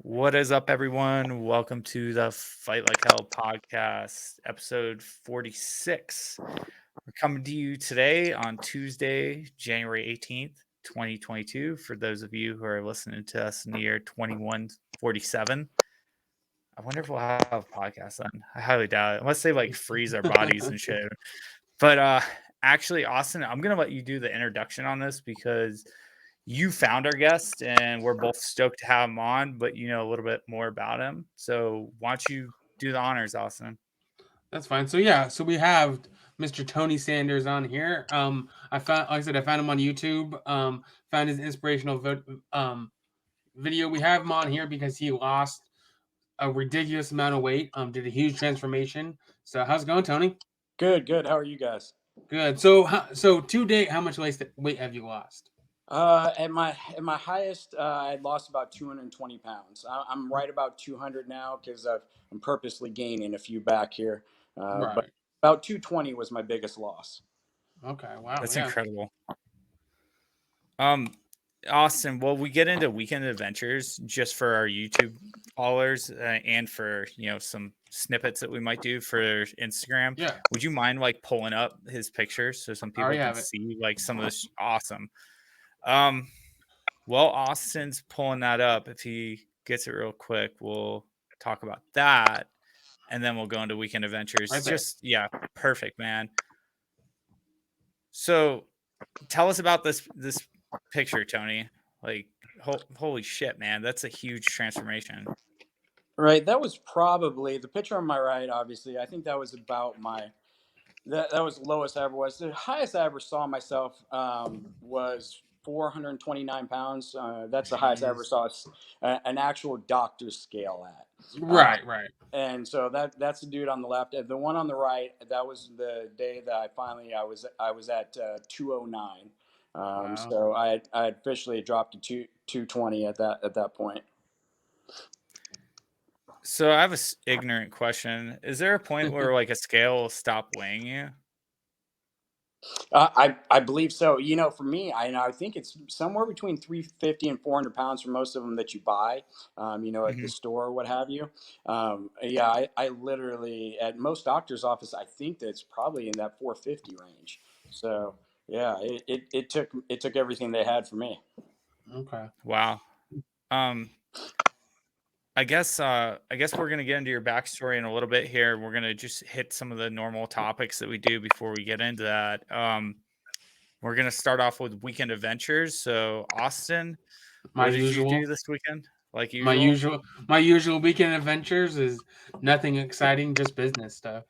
What is up, everyone? Welcome to the Fight Like Hell podcast, episode 46. We're coming to you today on Tuesday, January 18th, 2022. For those of you who are listening to us in the year 2147, I wonder if we'll have a podcast then. I highly doubt it, unless they like freeze our bodies and shit. But actually, Austin, I'm gonna let you do the introduction on this because you found our guest and we're both stoked to have him on, but you know a little bit more about him. So why don't you do the honors, Austin? That's fine. So we have Mr. Tony Sanders on here. Like I said, I found him on YouTube. Found his video. We have him on here because he lost a ridiculous amount of weight. Did a huge transformation. So how's it going, Tony? Good, good. How are you guys? Good. So to date, how much weight have you lost? At my highest, I lost about 220 pounds. I'm right about 200 now because I'm purposely gaining a few back here. But Right. about 220 was my biggest loss. Okay. Wow. That's Yeah. incredible. Um, Austin, well, we get into weekend adventures just for our YouTube followers and for some snippets that we might do for Instagram. Yeah. Would you mind like pulling up his pictures so some I people already can have it. see like some of this? Awesome. Um, Well, Austin's pulling that up. If he gets it real quick, we'll talk about that. And then we'll go into weekend adventures. Right there. Just, yeah, perfect, man. So tell us about this picture, Tony. Like, holy shit, man. That's a huge transformation. Right. That was probably the picture on my right. Obviously, I think that was about that was the lowest I ever was. The highest I ever saw myself was 429 pounds. That's the highest I ever Jeez. saw an actual doctor's scale at. Uh, Right. Right. and so that's the dude on the left. The one on the right, that was the day that I was at 209. Wow. So I had officially dropped to 220 at that point. So I have a ignorant question. Is there a point where like a scale will stop weighing you? I believe so. For me, I think it's somewhere between 350 and 400 pounds for most of them that you buy, at the Mhm. store or what have you. Yeah, I literally at most doctor's office, I think that's probably in that 450 range. So yeah, it took everything they had for me. Okay. Wow. Um, I guess we're gonna get into your backstory in a little bit here. We're gonna just hit some of the normal topics that we do before we get into that. We're gonna start off with weekend adventures. So, Austin, My what did you usual. do this weekend? Like My usual? usual my usual weekend adventures is nothing exciting, just business stuff.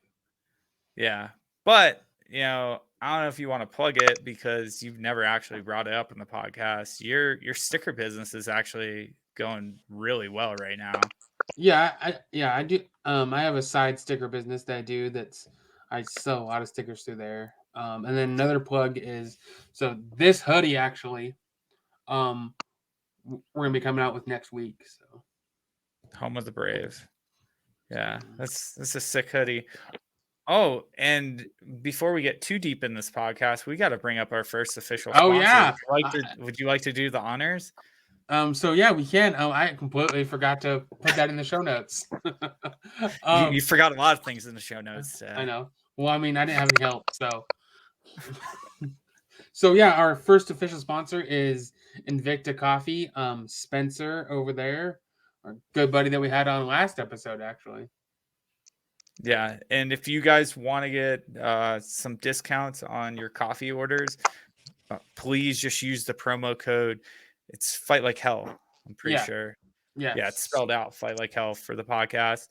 Yeah. But, I don't know if you want to plug it because you've never actually brought it up in the podcast. Your sticker business is actually going really well right now. Yeah, I do. I have a side sticker business that I do. I sell a lot of stickers through there. And then another plug is this hoodie actually. Um, we're gonna be coming out with next week. So Home of the Brave. Yeah, mm. that's a sick hoodie. Oh, and before we get too deep in this podcast, we got to bring up our first official Oh sponsor. yeah. Would you like to do the honors? So yeah, we can. I completely forgot to put that in the show notes. You um, forgot a lot of things in the show notes. I know. Well, I mean, I didn't have any help, so. So yeah, our first official sponsor is Invicta Coffee. Spencer over there, our good buddy that we had on last episode, actually. Yeah, and if you guys want to get some discounts on your coffee orders, please just use the promo code. It's Fight Like Hell. I'm pretty Yeah. sure. Yeah, it's Yes. spelled out Fight Like Hell for the podcast.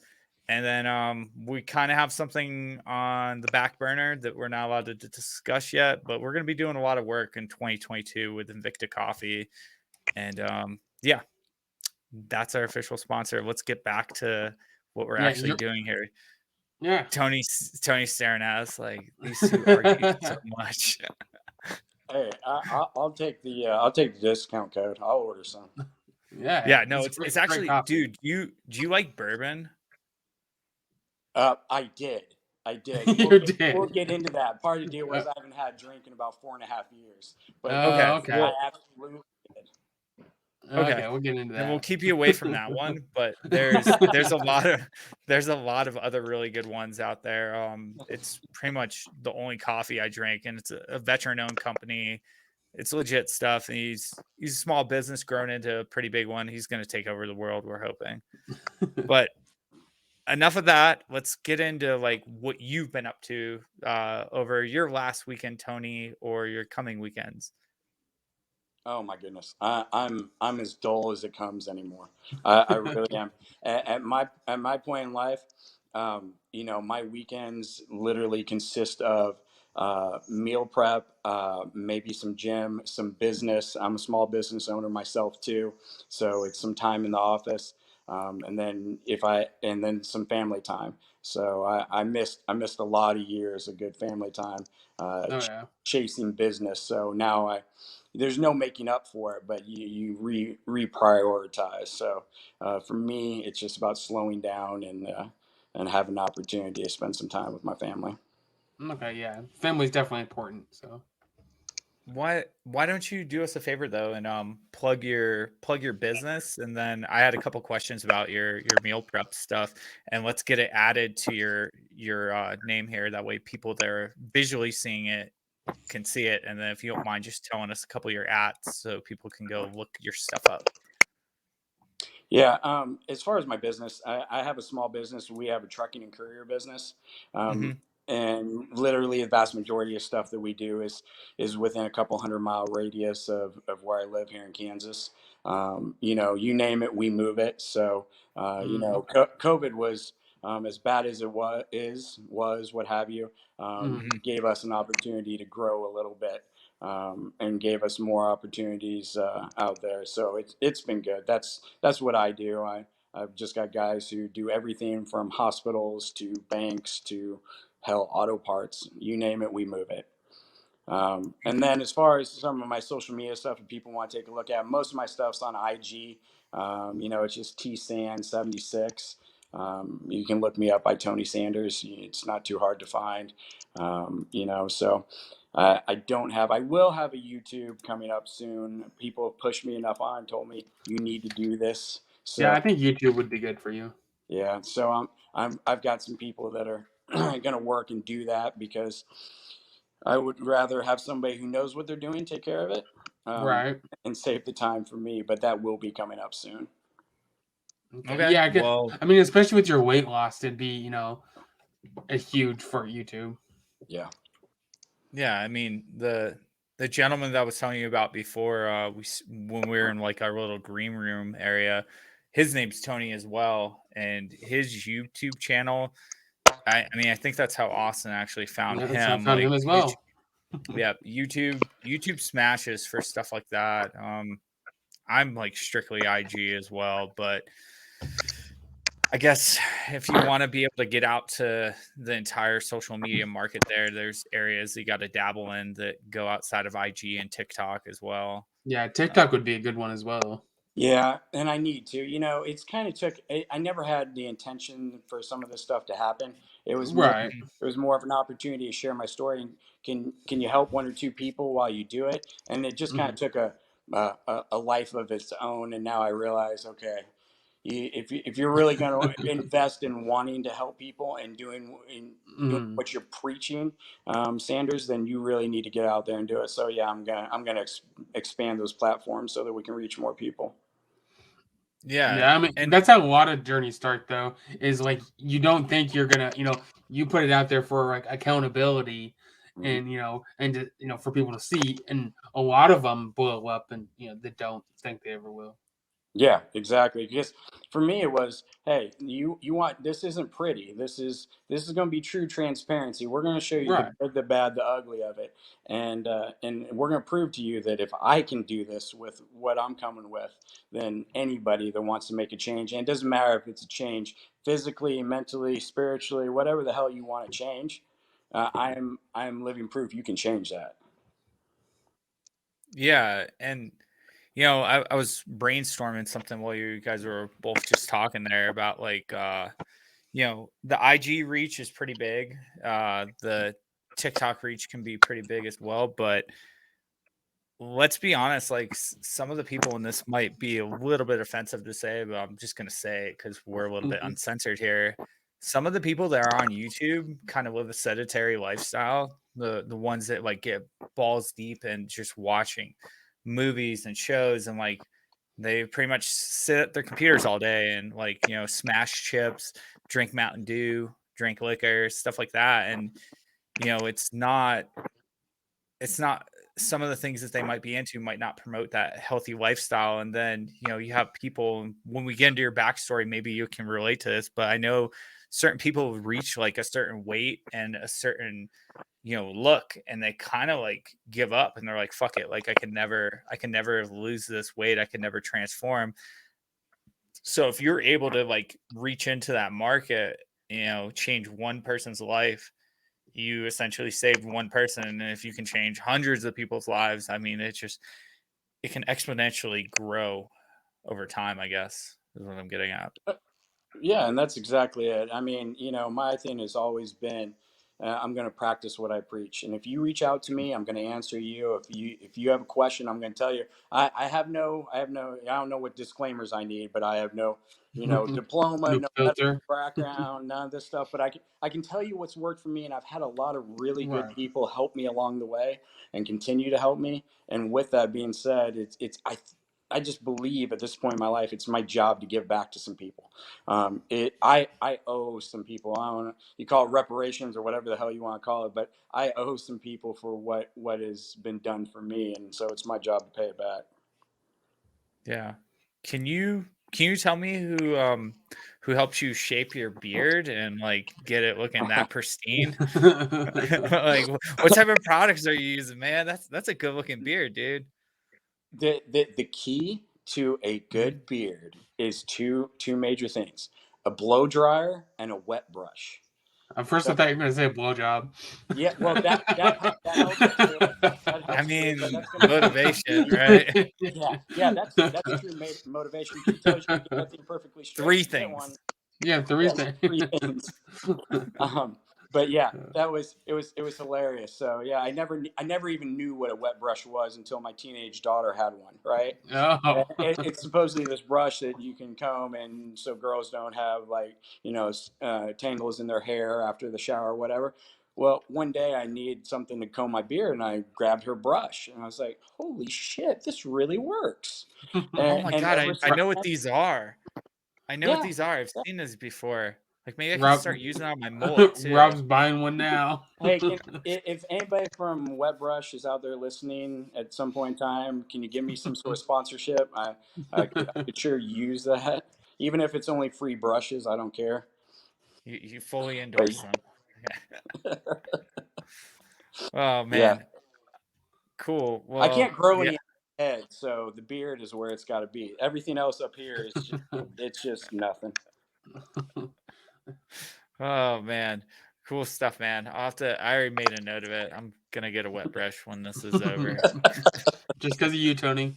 And then we kind of have something on the back burner that we're not allowed to discuss yet, but we're going to be doing a lot of work in 2022 with Invicta Coffee. And yeah, that's our official sponsor. Let's get back to what we're Yeah. actually doing here. Yeah. Tony's staring at us like these two argue so much. Hey, I'll take the discount code. I'll order some. Yeah. Yeah, no, It's it's great actually, coffee. dude. Do you like bourbon? I did. I did. We'll You get we'll did. get into that. Part of the deal Uh, was I haven't had a drink in about 4.5 years, but Okay, I okay. well, absolutely did. Okay. Okay, we'll get into Then we'll that. keep you away from that one, but there's a lot of there's a lot of other really good ones out there. It's pretty much the only coffee I drink, and it's a veteran-owned company. It's legit stuff, and he's a small business grown into a pretty big one. He's gonna take over the world, we're hoping. But enough of that. Let's get into like what you've been up to over your last weekend, Tony, or your coming weekends. Oh my goodness, I'm as dull as it comes anymore. I really am. At my point in life, my weekends literally consist of meal prep, maybe some gym, some business. I'm a small business owner myself too, so it's some time in the office, and then some family time. So I missed a lot of years of good family time, Oh yeah. chasing business. So now there's no making up for it, but you reprioritize. So for me, it's just about slowing down and having an opportunity to spend some time with my family. Okay, yeah. Family's definitely important. So Why don't you do us a favor though and plug your business, and then I had a couple questions about your meal prep stuff, and let's get it added to your name here. That way people that are visually seeing it can see it, and then if you don't mind just telling us a couple of your ats so people can go look your stuff up. Yeah, as far as my business, I have a small business. We have a trucking and courier business, um, Hmm. and literally the vast majority of stuff that we do is within a couple 100 mile radius of where I live here in Kansas. You name it, we move it. So, okay. COVID was as bad as it was what have you, Mm-hmm. Hmm. gave us an opportunity to grow a little bit, and gave us more opportunities out there. So it's been good. That's what I do. I've just got guys who do everything from hospitals to banks to hell auto parts. You name it, we move it. And then as far as some of my social media stuff, if people want to take a look at, most of my stuff's on IG. It's just TSand76. You can look me up by Tony Sanders. It's not too hard to find. So I will have a YouTube coming up soon. People have pushed me enough on, told me you need to do this. Yeah, So I think YouTube would be good for you. yeah, so I've got some people that are going to work and do that because I would rather have somebody who knows what they're doing take care of it, um, Right. and save the time for me. But that will be coming up soon. Okay. Okay. Yeah, Well, I mean, especially with your weight loss, it'd be, a huge for YouTube. Yeah. yeah, I mean the gentleman that I was telling you about before, when we were in like our little green room area, his name's Tony as well, and his YouTube channel. I mean, I think that's how Austin actually found Yeah, that's how I him. found Like him as his, well. yeah, YouTube smashes for stuff like that. I'm like strictly IG as well, but I guess if you want to be able to get out to the entire social media market there's areas you got to dabble in that go outside of IG and TikTok as well. Yeah, Uh, TikTok would be a good one as well. Yeah, and I need to. It's kind of took. I never had the intention for some of this stuff to happen. It was more. Right. mhm. It was more of an opportunity to share my story. And can you help one or two people while you do it? And it just kind Hmm. of took a life of its own. And now I realize, okay, if you're really going to invest in wanting to help people and doing Hmm. what you're preaching, Sanders, then you really need to get out there and do it. So yeah, I'm gonna expand those platforms so that we can reach more people. Yeah, Yeah, I mean and that's how a lot of journeys start though. Is like you don't think you're gonna, you put it out there for like accountability, Mhm. and for people to see, and a lot of them blow up, and they don't think they ever will. Yeah, exactly. Because for me, it was, hey, you want this isn't pretty. This is going to be true transparency. We're going to show you the Right. good, the bad, the ugly of it, and we're going to prove to you that if I can do this with what I'm coming with, then anybody that wants to make a change, and it doesn't matter if it's a change physically, mentally, spiritually, whatever the hell you want to change, I am living proof you can change that. yeah, and I was brainstorming something while you guys were both just talking there about like the IG reach is pretty big. The TikTok reach can be pretty big as well, but let's be honest, like some of the people in this might be a little bit offensive to say, but I'm just gonna say it because we're a little bit Mhm. uncensored here. Some of the people that are on YouTube kind of live a sedentary lifestyle. The ones that like get balls deep and just watching movies and shows and like they pretty much sit at their computers all day and like smash chips, drink Mountain Dew, drink liquor, stuff like that. And it's not some of the things that they might be into might not promote that healthy lifestyle. And then, you have people, when we get into your backstory, maybe you can relate to this, but I know certain people reach like a certain weight and a certain, look, and they kind of like give up and they're like, fuck it. Like I can never lose this weight. I can never transform. So if you're able to like reach into that market, change one person's life, you essentially saved one person. And if you can change hundreds of people's lives, I mean, it can exponentially grow over time, I guess, is what I'm getting at. Yeah, and that's exactly it. I mean, my thing has always been, I'm going to practice what I preach. And if you reach out to me, I'm going to answer you. If you have a question, I'm going to tell you. I don't know what disclaimers I need, but I have no, diploma, No no medical filter. background, none of this stuff. But I can tell you what's worked for me, and I've had a lot of really good Right. people help me along the way and continue to help me. And with that being said, I just believe at this point in my life, it's my job to give back to some people. I owe some people. I don't know, you call it reparations or whatever the hell you want to call it, but I owe some people for what has been done for me, and so it's my job to pay it back. Yeah. Can you tell me who helps you shape your beard and like get it looking that pristine? Like what type of products are you using, man? That's a good looking beard, dude. The key to a Mhm. good beard is two major things: a blow dryer and a wet brush. At first, I So thought you were going to say a blowjob. yeah, well that helps too. That I helps too, but mean, that's going to take. motivation, right? Yeah, that's true motivation. If he tells you to get that thing perfectly straight, Three you get one. things. Yeah, three Yeah, things. three things. Um, but yeah, it was hilarious. So yeah, I never even knew what a wet brush was until my teenage daughter had one. Right, Oh. it's supposedly this brush that you can comb, and so girls don't have like tangles in their hair after the shower or whatever. Well, one day I needed something to comb my beard, and I grabbed her brush, and I was like, "Holy shit, this really works!" Oh And, my and god, ever I since know what then, these are. I know what yeah, these are. I've seen this before. Like maybe I can Rob, start using it on my mullet too. Rob's buying one now. hey, if anybody from Wetbrush is out there listening at some point in time, can you give me some sort of sponsorship? I could sure use that, even if it's only free brushes. I don't care. You fully But endorse them. Oh yeah, man, cool. I Well, can't grow yeah. any head, so the beard is where it's got to be. Everything else up here is it's just nothing. Oh man, cool stuff, man. I already made a note of it. I'm gonna get a wet brush when this is over. Just because of you, Tony.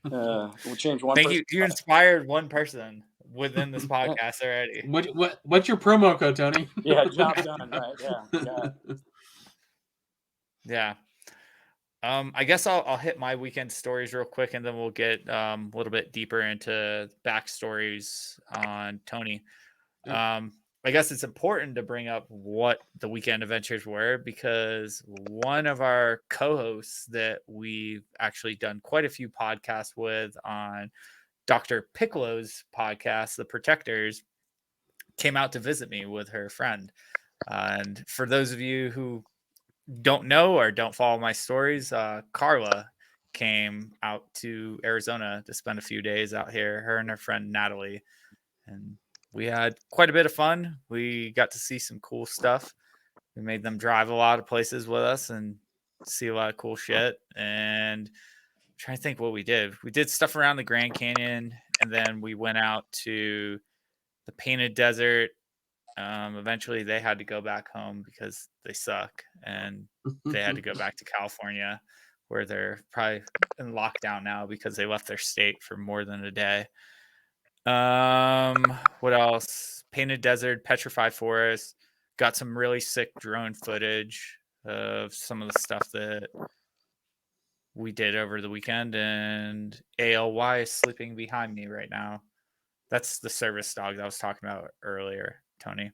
We'll change one Thank you. person. You inspired one person within this podcast already. What's your promo code, Tony? Yeah, job done. Right? Yeah, got it. Yeah. I guess I'll hit my weekend stories real quick, and then we'll get a little bit deeper into backstories on Tony. Yep. Um, I guess it's important to bring up what the weekend adventures were because one of our co-hosts that we've actually done quite a few podcasts with on Dr. Piccolo's podcast, The Protectors, came out to visit me with her friend. And for those of you who don't know or don't follow my stories, Carla came out to Arizona to spend a few days out here, her and her friend Natalie. And we had quite a bit of fun. We got to see some cool stuff. We made them drive a lot of places with us and see a lot of cool shit. And I'm trying to think what we did. We did stuff around the Grand Canyon, and then we went out to the Painted Desert. Eventually, they had to go back home because they suck, and they had to go back to California, where they're probably in lockdown now because they left their state for more than a day. What else? Painted Desert, Petrified Forest. Got some really sick drone footage of some of the stuff that we did over the weekend, and ALY is sleeping behind me right now. That's the service dog that I was talking about earlier, Tony.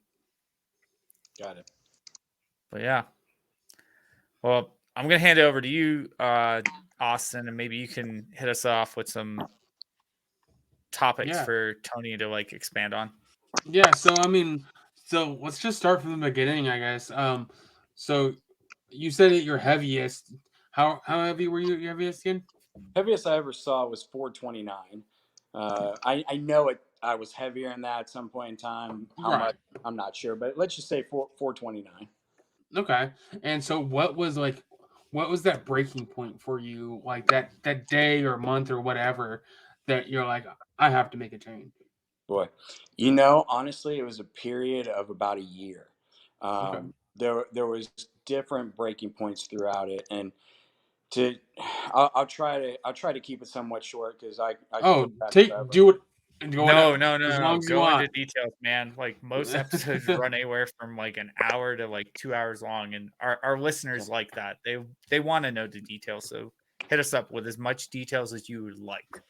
Got it. But yeah, well, I'm gonna hand it over to you, Austin, and maybe you can hit us off with some topics Yeah. for Tony to like expand on. Yeah, so I mean, so let's just start from the beginning, I guess. So you said at your heaviest. How heavy were you at your heaviest again? Heaviest I ever saw was 429. I know it. I was heavier than that at some point in time. How much? Right. I'm not sure, but let's just say 429. Okay. And so what was that breaking point for you, like that day or month or whatever, that you're like, I have to make a change. Boy, honestly, it was a period of about a year. Okay. There was different breaking points throughout it, and to I'll try to keep it somewhat short because I could go Oh, back take forever. do it and go No, whatever no, no, as no. long as you Go into want. details, man. Like most episodes run anywhere from like an hour to like 2 hours long, and our listeners like that. They want to know the details, so hit us up with as much details as you would like.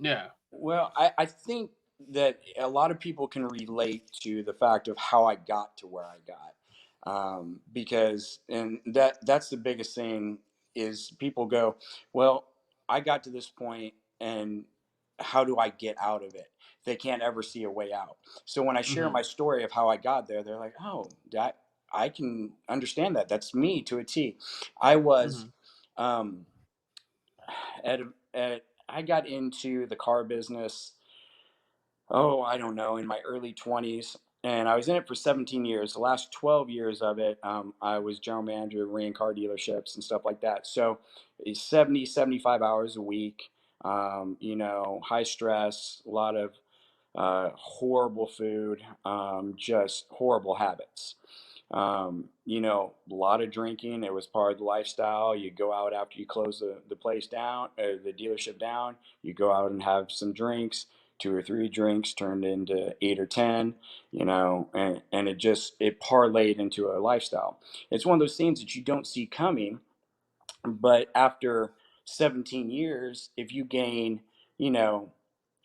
Yeah. Well, I think that a lot of people can relate to the fact of how I got to where I got, because and that's the biggest thing is people go, well, I got to this point, and how do I get out of it? They can't ever see a way out. So when I share Hmm. my story of how I got there, they're like, oh, that I can understand that. That's me to a T. I was Hmm. um, at, I got into the car business, oh, I don't know, in my early 20s. And I was in it for 17 years. The last 12 years of it, I was general manager of rental car dealerships and stuff like that. So it's 70, 75 hours a week, high stress, a lot of horrible food, just horrible habits. A lot of drinking. It was part of the lifestyle. You go out after you close the place down, the dealership down. You go out and have some drinks. 2 or 3 drinks turned into 8 or 10. And it parlayed into a lifestyle. It's one of those things that you don't see coming, but after 17 years, if you gain, you know,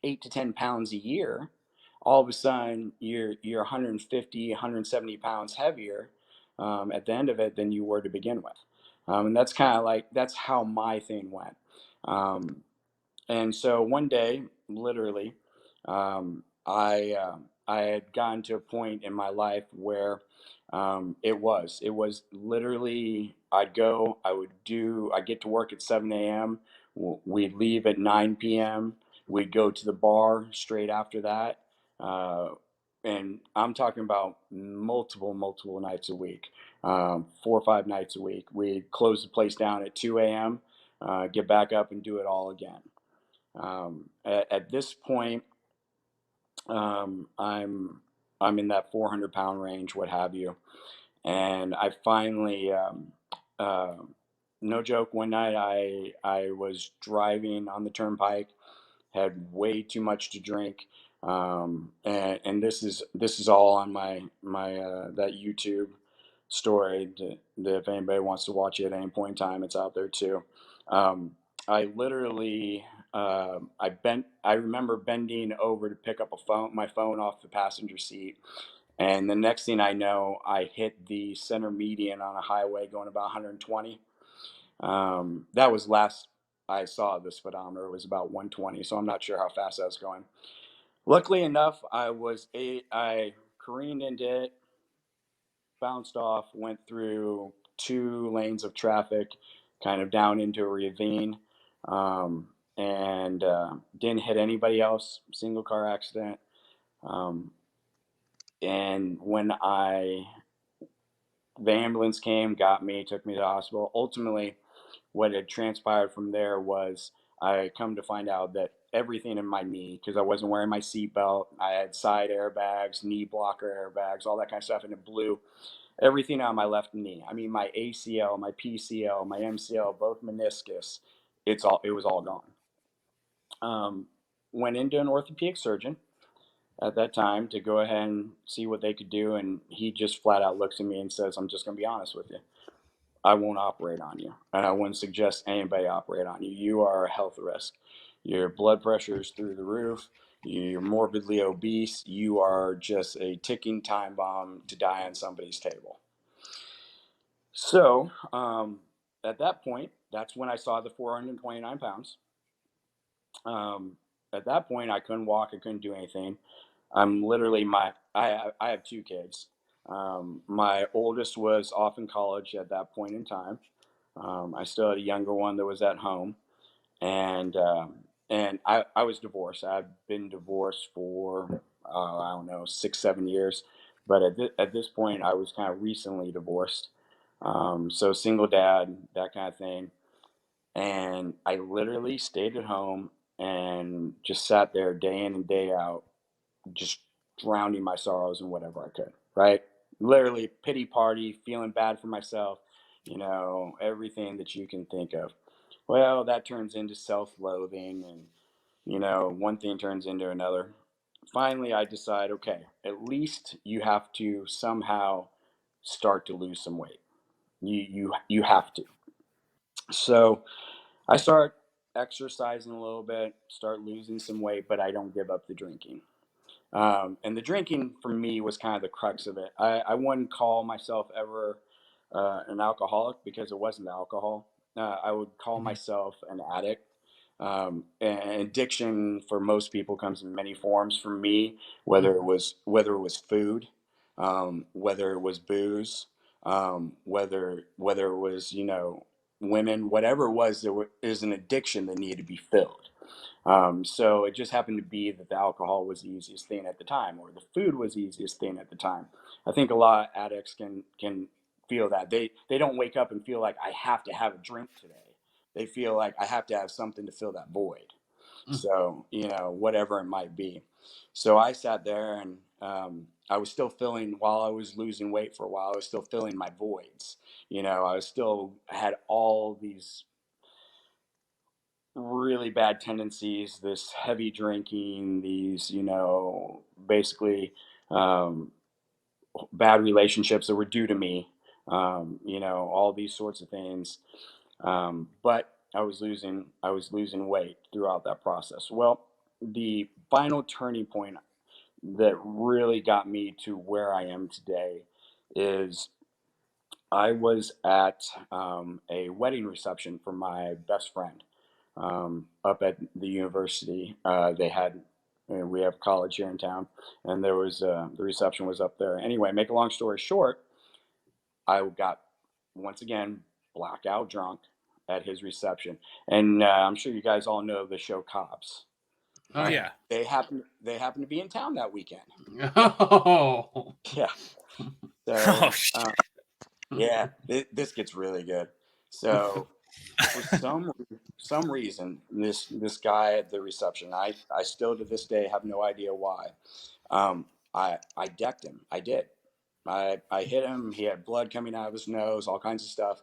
8 to 10 pounds a year, all of a sudden you're 150, 170 pounds heavier at the end of it than you were to begin with. And that's kind of like that's how my thing went. Um, and so one day, literally, I had gotten to a point in my life where it was literally I'd get to work at 7 a.m. We'd leave at 9 p.m. We'd go to the bar straight after that. Uh, and I'm talking about multiple nights a week, 4 or 5 nights a week. We'd close the place down at 2 a.m., get back up and do it all again. At this point, I'm in that 400-pound range, what have you, and I finally, uh, no joke, one night I was driving on the turnpike, had way too much to drink, and this is all on my that YouTube story. That if anybody wants to watch it at any point in time, it's out there too. Um, I literally I remember bending over to pick up my phone off the passenger seat, and the next thing I know, I hit the center median on a highway going about 120. That was last I saw the speedometer, it was about 120, so I'm not sure how fast I was going. Luckily enough, I careened into it, bounced off, went through 2 lanes of traffic, kind of down into a ravine, and didn't hit anybody else. Single car accident. Um, and when the ambulance came, got me, took me to the hospital. Ultimately, what had transpired from there was I come to find out that everything in my knee, because I wasn't wearing my seatbelt, I had side airbags, knee blocker airbags, all that kind of stuff, and it blew everything on my left knee. I mean, my ACL, my PCL, my MCL, both meniscus, it was all gone. Um, Went into an orthopedic surgeon at that time to go ahead and see what they could do, and he just flat out looks at me and says, "I'm just going to be honest with you. I won't operate on you, and I wouldn't suggest anybody operate on you. You are a health risk. Your blood pressure is through the roof. You're morbidly obese. You are just a ticking time bomb to die on somebody's table. So at that point, that's when I saw the 429 pounds. Um, at that point, I couldn't walk. I couldn't do anything. I'm literally I have two kids. My oldest was off in college at that point in time. I still had a younger one that was at home, and I was divorced. I've been divorced for I don't know 6 7 years, but at this point I was kind of recently divorced. So single dad, that kind of thing, and I literally stayed at home and just sat there day in and day out, just drowning my sorrows in whatever I could. Right, literally pity party, feeling bad for myself, everything that you can think of. Well, that turns into self-loathing, and one thing turns into another. Finally, I decide, okay, at least you have to somehow start to lose some weight. You have to. So I start exercising a little bit, start losing some weight, but I don't give up the drinking. And the drinking for me was kind of the crux of it. I wouldn't call myself ever an alcoholic because it wasn't alcohol. I would call Mhm. myself an addict. And addiction for most people comes in many forms. For me, whether it was food, whether it was booze, whether it was women, whatever it was, is an addiction that needed to be filled. So it just happened to be that the alcohol was the easiest thing at the time, or the food was the easiest thing at the time. I think a lot of addicts can feel that they don't wake up and feel like I have to have a drink today. They feel like I have to have something to fill that void. Mm. So whatever it might be. So I sat there and I was still filling while I was losing weight for a while. I was still filling my voids. I was still had all these really bad tendencies, this heavy drinking, these, basically um, bad relationships that were due to me, all these sorts of things. But I was losing weight throughout that process. Well, the final turning point that really got me to where I am today is I was at a wedding reception for my best friend up at the university. We have college here in town, and there was the reception was up there. Anyway, make a long story short, I got once again blackout drunk at his reception, and I'm sure you guys all know the show Cops. Oh yeah. Yeah. They happen to be in town that weekend. Oh. Yeah. Oh, So shit. yeah, this gets really good. So for some reason, this guy at the reception, I still to this day have no idea why. I decked him. I did. I hit him. He had blood coming out of his nose, all kinds of stuff.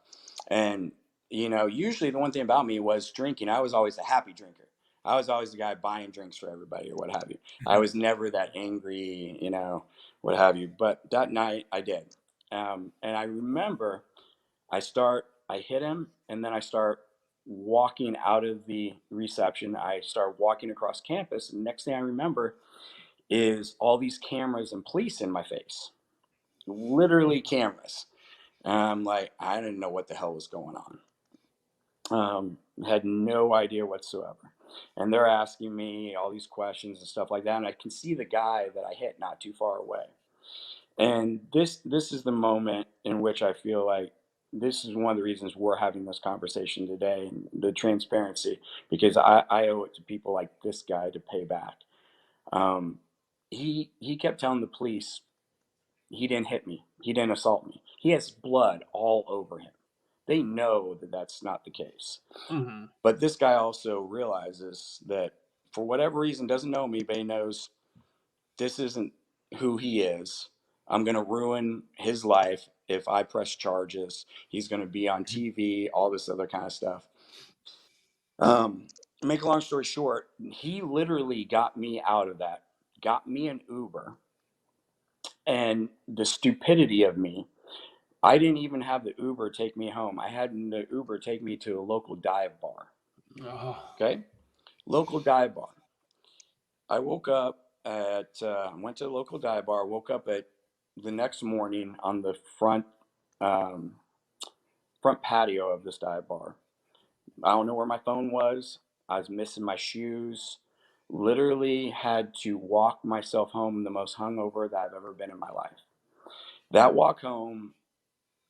And usually the one thing about me was drinking. I was always a happy drinker. I was always the guy buying drinks for everybody or what have you. I was never that angry, what have you. But that night I did. And I remember I hit him, and then I start walking out of the reception. I start walking across campus. And next thing I remember is all these cameras and police in my face, literally cameras. And I'm like, I didn't know what the hell was going on. Had no idea whatsoever. And they're asking me all these questions and stuff like that. And I can see the guy that I hit not too far away. And this is the moment in which I feel like this is one of the reasons we're having this conversation today, and the transparency, because I owe it to people like this guy to pay back. Um, he kept telling the police he didn't hit me, he didn't assault me. He has blood all over him. They know that that's not the case. Mhm. But this guy also realizes that for whatever reason doesn't know me, but he knows this isn't who he is. I'm going to ruin his life if I press charges. He's going to be on TV, all this other kind of stuff. Um, Make a long story short, he literally got me out of that, got me an Uber. And the stupidity of me, I didn't even have the Uber take me home. I had the Uber take me to a local dive bar. Oh. Okay, local dive bar. I woke up went to the local dive bar. Woke up at the next morning on the um, front patio of this dive bar. I don't know where my phone was. I was missing my shoes. Literally had to walk myself home, the most hungover that I've ever been in my life. That walk home,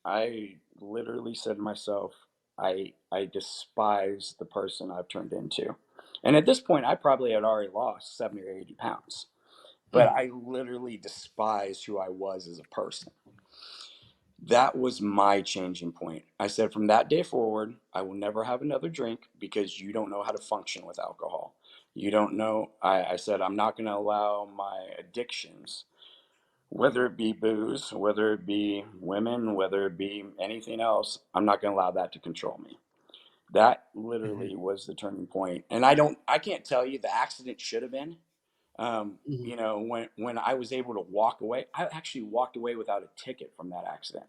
I literally said to myself, I despise the person I've turned into. And at this point, I probably had already lost 70 or 80 pounds. But Mhm. I literally despised who I was as a person. That was my changing point. I said, from that day forward, I will never have another drink because you don't know how to function with alcohol. You don't know. I said, I'm not going to allow my addictions, whether it be booze, whether it be women, whether it be anything else, I'm not going to allow that to control me. That Mhm. literally was the turning point. And I can't tell you the accident should have been. Mhm. When I was able to walk away, I actually walked away without a ticket from that accident.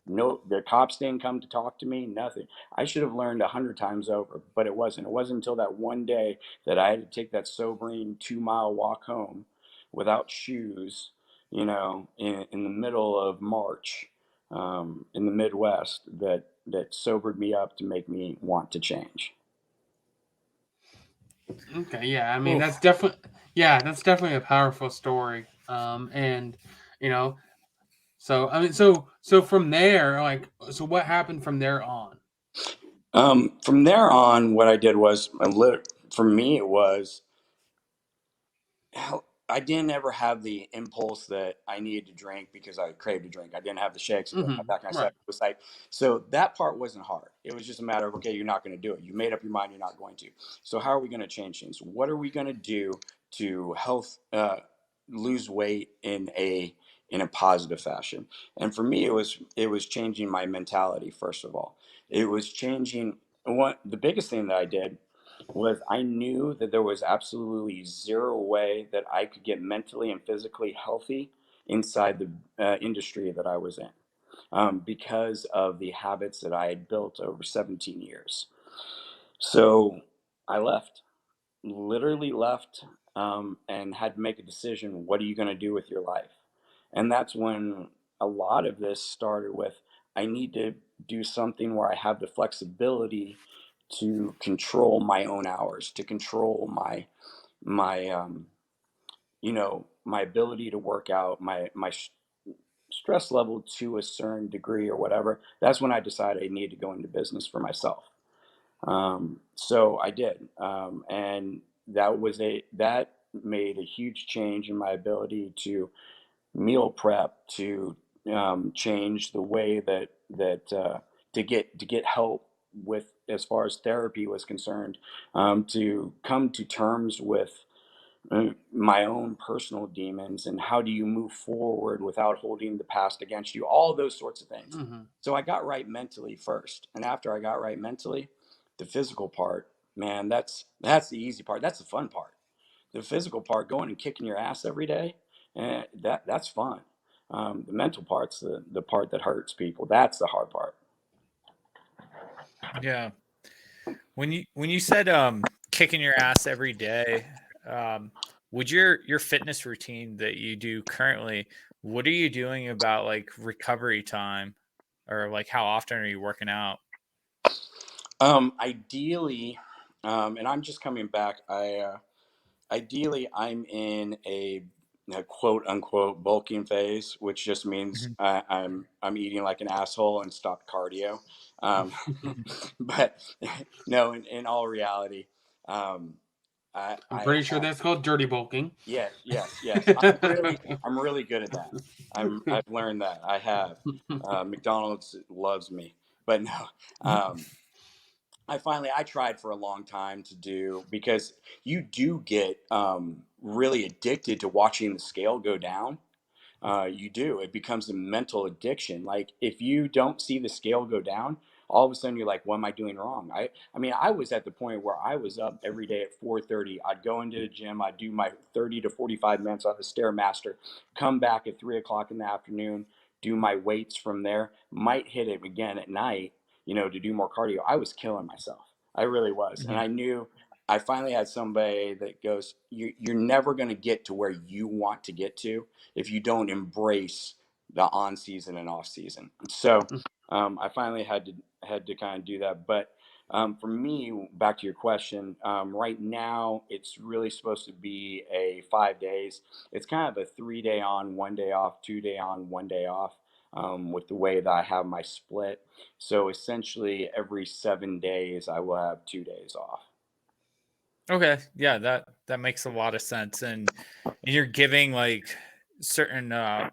No, the cops didn't come to talk to me, nothing. I should have learned 100 times over, but it wasn't. It wasn't until that one day that I had to take that sobering 2 mile walk home without shoes, in the middle of March, in the Midwest, that sobered me up to make me want to change. Okay, yeah. I mean, Oof. that's definitely a powerful story. And you know, so I mean, so from there, like, so what happened from there on? From there on, what I did was, for me, it was hell, I didn't ever have the impulse that I needed to drink because I craved to drink. I didn't have the shakes, that kind of stuff. Right. It was like, so that part wasn't hard. It was just a matter of, okay, you're not going to do it. You made up your mind, you're not going to. So how are we going to change things? What are we going to do to lose weight in a positive fashion? And for me, it was changing my mentality. First of all, it was changing. What the biggest thing that I did was I knew that there was absolutely zero way that I could get mentally and physically healthy inside the industry that I was in, because of the habits that I had built over 17 years. So I left, literally left, and had to make a decision. What are you going to do with your life? And that's when a lot of this started with, I need to do something where I have the flexibility to control my own hours, to control my ability to work out, my stress level to a certain degree or whatever. That's when I decided I need to go into business for myself. So I did, and that made a huge change in my ability to meal prep, to change the way that to get help with, as far as therapy was concerned, to come to terms with my own personal demons, and how do you move forward without holding the past against you, all those sorts of things. Hmm. So I got right mentally first, and after I got right mentally, the physical part, man, that's the easy part, that's the fun part. The physical part, going and kicking your ass every day, that's fun. The mental part's the part that hurts people. That's the hard part. Yeah. When you said kicking your ass every day, um, would your fitness routine that you do currently, what are you doing about like recovery time, or like how often are you working out? Ideally, and I'm just coming back. Ideally, I'm in a quote unquote bulking phase, which just means Mhm. I'm eating like an asshole and stopped cardio. Um, but no, in all reality, um, I'm I pretty sure have, that's called dirty bulking. yes, yes, yes. I'm really good at that. I've learned that. I have. McDonald's loves me, but no. Um, I tried for a long time to do, because you do get really addicted to watching the scale go down. You do. It becomes a mental addiction. Like, if you don't see the scale go down, all of a sudden you're like, "What am I doing wrong?" I mean, I was at the point where I was up every day at 4:30. I'd go into the gym. I'd do my 30 to 45 minutes on the stairmaster. Come back at 3 o'clock in the afternoon. do my weights from there, might hit it again at night, to do more cardio. I was killing myself. I really was. And Mhm. I knew I finally had somebody that goes, you're never going to get to where you want to get to if you don't embrace the on season and off season. So I finally had to kind of do that. But for me, back to your question, right now it's really supposed to be a 5 days. It's kind of a 3 day on, 1 day off, 2 day on, 1 day off, with the way that I have my split. So essentially, every 7 days, I will have 2 days off. Okay, yeah, that makes a lot of sense, and you're giving like certain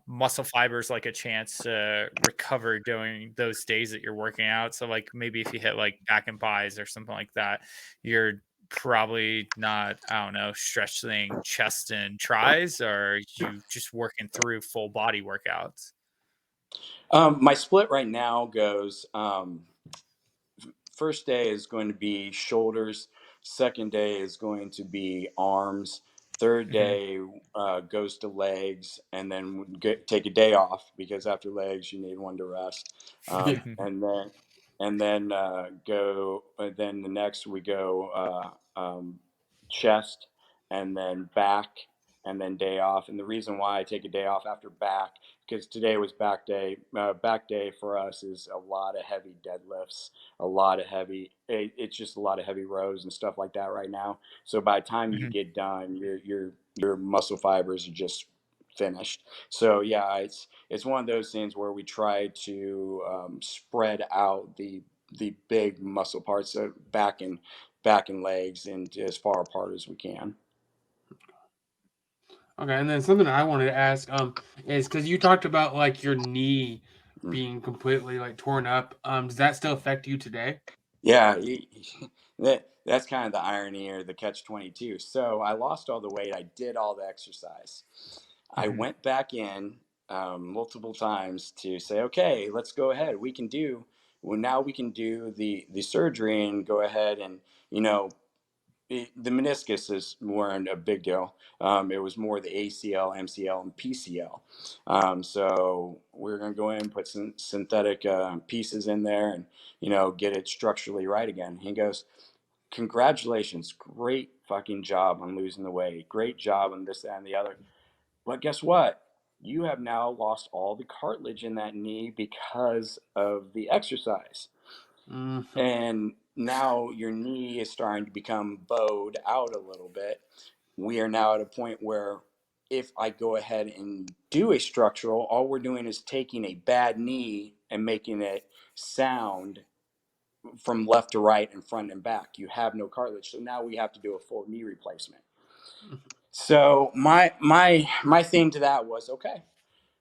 muscle fibers like a chance to recover during those days that you're working out. So like maybe if you hit like back and buys or something like that, you're probably not, I don't know, stretching chest and tries, or you just working through full body workouts. My split right now goes. First day is going to be shoulders. Second day is going to be arms. Third Hmm. day goes to legs, and then take a day off because after legs you need one to rest. Yeah. Then the next we go chest, and then back, and then day off. And the reason why I take a day off after back, because today was back day. Back day for us is a lot of heavy deadlifts, it's just a lot of heavy rows and stuff like that right now. So by the time you Hmm. get done, your muscle fibers are just finished. So yeah, it's one of those things where we try to spread out the big muscle parts, so back and legs, and as far apart as we can. Okay, and then something I wanted to ask is because you talked about like your knee Mm. being completely like torn up. Does that still affect you today? Yeah, that's kind of the irony or the catch 22. So I lost all the weight. I did all the exercise. I Hmm. went back in multiple times to say, okay, let's go ahead. Now we can do the surgery and go ahead and, you know, the meniscus weren't a big deal. It was more the ACL, MCL, and PCL. So we're going to go in and put some synthetic pieces in there and, get it structurally right again. He goes, congratulations, great fucking job on losing the weight. Great job on this, that, and the other. But guess what? You have now lost all the cartilage in that knee because of the exercise. Hmm. And now your knee is starting to become bowed out a little bit. We are now at a point where if I go ahead and do a structural, all we're doing is taking a bad knee and making it sound from left to right and front and back. You have no cartilage. So now we have to do a full knee replacement. So my thing to that was, okay,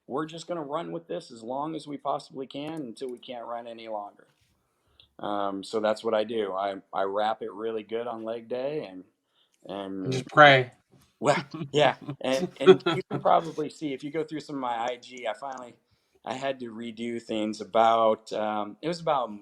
we're just going to run with this as long as we possibly can until we can't run any longer. So that's what I do. I wrap it really good on leg day, And and just pray. well, yeah, and you can probably see if you go through some of my IG. I had to redo things about it was about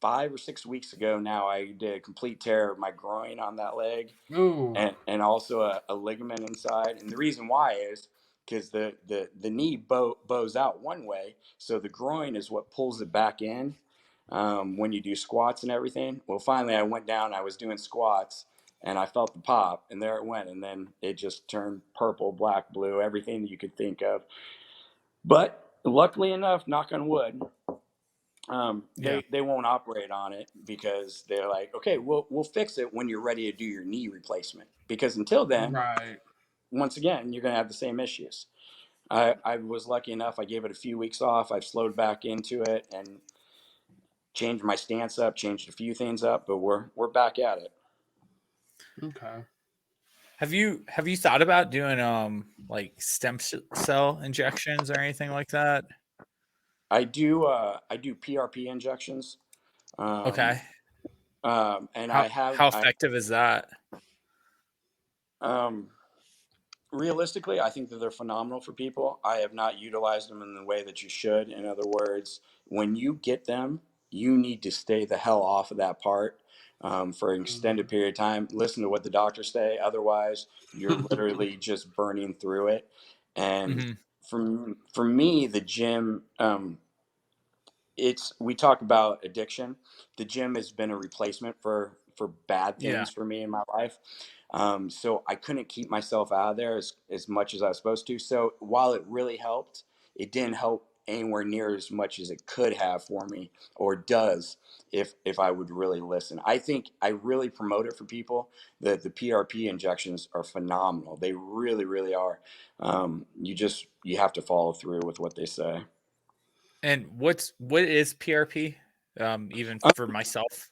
5 or 6 weeks ago now. I did a complete tear of my groin on that leg, Ooh. and also a ligament inside. And the reason why is because the knee bows out one way, so the groin is what pulls it back in when you do squats and everything. Well, finally, I went down. I was doing squats, and I felt the pop, and there it went, and then it just turned purple, black, blue, everything that you could think of. But luckily enough, knock on wood, Yeah. they won't operate on it because they're like, okay, we'll fix it when you're ready to do your knee replacement. Because until then, Right. once again, you're going to have the same issues. I was lucky enough. I gave it a few weeks off. I've slowed back into it and changed my stance up, changed a few things up, but we're back at it. Okay. Have you thought about doing like cell injections or anything like that? I do PRP injections. Um, Okay. and How I have how I effective is that? um, realistically, I think that they're phenomenal for people. I have not utilized them in the way that you should. In other words, when you get them, you need to stay the hell off of that part for an extended period of time. Listen to what the doctors say. Otherwise, you're Mhm. literally just burning through it. And Mhm. for me, the gym, it's we talk about addiction. The gym has been a replacement for bad Yeah. things for me in my life. So I couldn't keep myself out of there as much as I was supposed to. So while it really helped, it didn't help anywhere near as much as it could have for me or does if I would really listen. I think I really promote it for people. The PRP injections are phenomenal. They really, really are. You have to follow through with what they say. And what is PRP? Even for myself.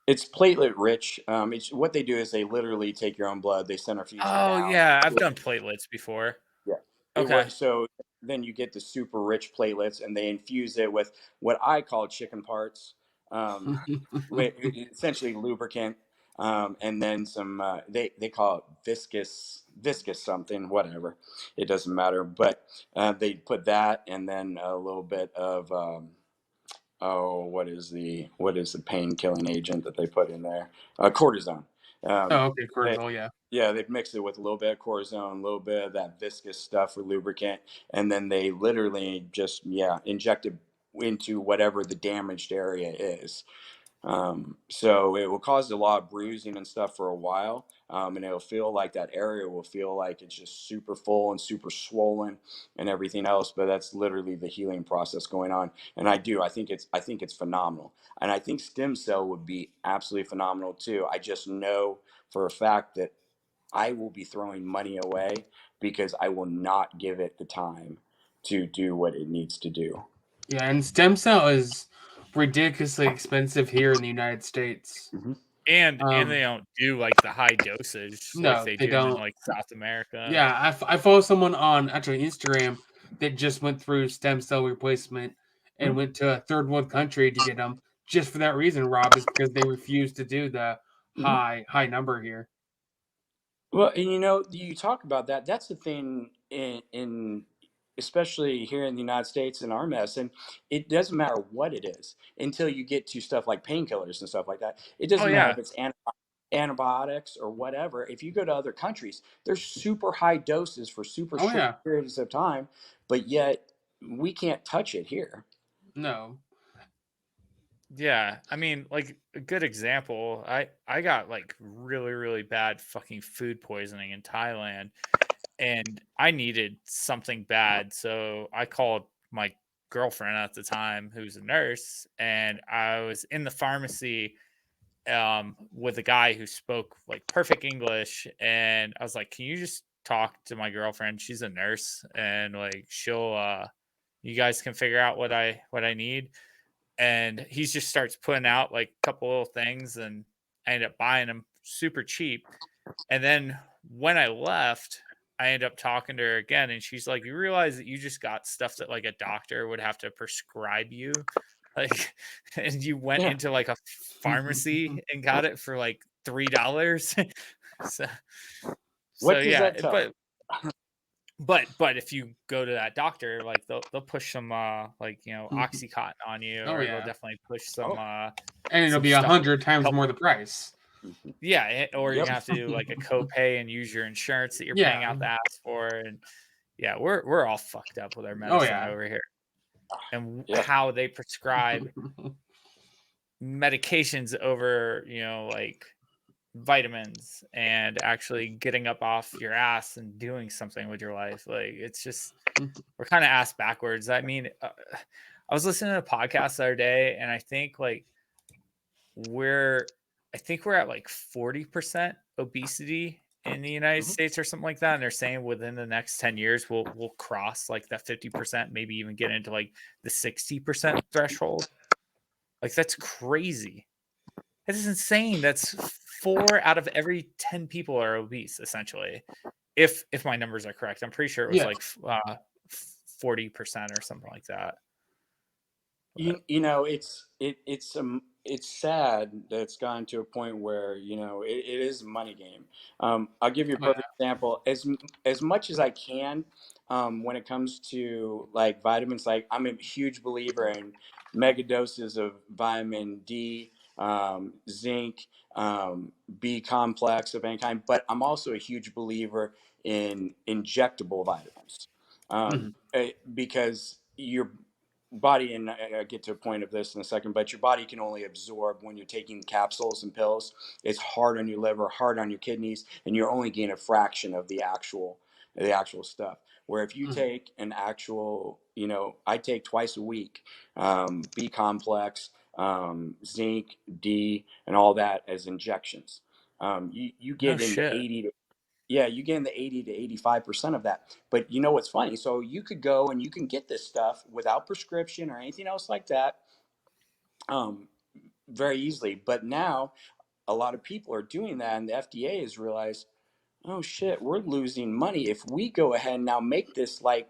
It's platelet rich. It's what they do is they literally take your own blood, they centrifuge it Oh down. yeah, I've done platelets before. Yeah. Okay. So then you get the super rich platelets, and they infuse it with what I call chicken parts, um, essentially lubricant, and then some. They call it viscous something, whatever. It doesn't matter, but they put that, and then a little bit of. Oh, what is the pain killing agent that they put in there? Cortisone. Um, Oh, okay, they, cortisol, yeah. yeah, they've mixed it with a little bit of cortisone, a little bit of that viscous stuff for lubricant, and then they literally just inject it into whatever the damaged area is. So it will cause a lot of bruising and stuff for a while. And it'll feel like that area will feel like it's just super full and super swollen and everything else. But that's literally the healing process going on. And I think it's phenomenal. And I think stem cell would be absolutely phenomenal too. I just know for a fact that I will be throwing money away because I will not give it the time to do what it needs to do. Yeah, and stem cell is ridiculously expensive here in the United States. Hmm. And they Um, don't do like the high dosage like no, they they do in don't. like South America. Yeah, I follow someone on actually Instagram that just went through stem cell replacement and went to a third world country to get them just for that reason, Rob, is because they refuse to do the Hmm. high number here. Well, and you talk about that. That's the thing in especially here in the United States in our medicine. It doesn't matter what it is until you get to stuff like painkillers and stuff like that. It Oh doesn't matter yeah. if it's antibiotics or whatever. If you go to other countries, there's super high doses for super Oh short yeah, periods of time, but yet we can't touch it here. no, Yeah. I mean, like a good example, I got like really, really bad fucking food poisoning in Thailand and I needed something bad. So I called my girlfriend at the time, who's a nurse, and I was in the pharmacy with a guy who spoke like perfect English. And I was like, can you just talk to my girlfriend? She's a nurse and like she'll, you guys can figure out what I need. And he just starts putting out like a couple little things and I end up buying them super cheap. And then when I left, I end up talking to her again, and she's like, "You realize that you just got stuff that like a doctor would have to prescribe you, like, and you went Yeah. into like a pharmacy and got it for like $3." so, so What does yeah, that tell but you? but if you go to that doctor, like they'll push some like oxycontin on you, oh or they'll yeah, definitely push Oh. and it'll some be stuff to 100 times help. more the price. Mhm. Yeah, or you Yep. have to do like a copay and use your insurance that you're paying Yeah, out the ass for, and yeah, we're all fucked up with our oh medicine yeah, over here, and Yep. how they prescribe medications over, like vitamins and actually getting up off your ass and doing something with your life. Like it's just we're kind of ass backwards. I mean, I was listening to a podcast the other day, and we're I think we're at like 40% obesity in the United Mhm. States or something like that. And they're saying within the next 10 years we'll cross like that 50%, maybe even get into like the 60% threshold. Like that's crazy. That is insane. That's 4 out of every 10 people are obese, essentially. If my numbers are correct. I'm pretty sure it was yeah, like 40% or something like that. But It's sad that it's gotten to a point where it is a money game. I'll give you a oh yeah, perfect example. As much as I can, when it comes to like vitamins, like I'm a huge believer in mega doses of vitamin D, zinc, B complex of any kind. But I'm also a huge believer in injectable vitamins. Mhm. Because your body, and I get to a point of this in a second, but your body can only absorb when you're taking capsules and pills. It's hard on your liver, hard on your kidneys, and you're only getting a fraction of the actual stuff. Where if you Mhm. take an actual, I take twice a week, B complex, zinc, D, and all that as injections. You No get in the shit. 80 to yeah, you get in the 80 to 85% of that. But you know what's funny? So you could go and you can get this stuff without prescription or anything else like that, um, very easily. But now a lot of people are doing that, and the FDA has realized, oh shit, we're losing money if we go ahead and now make this like,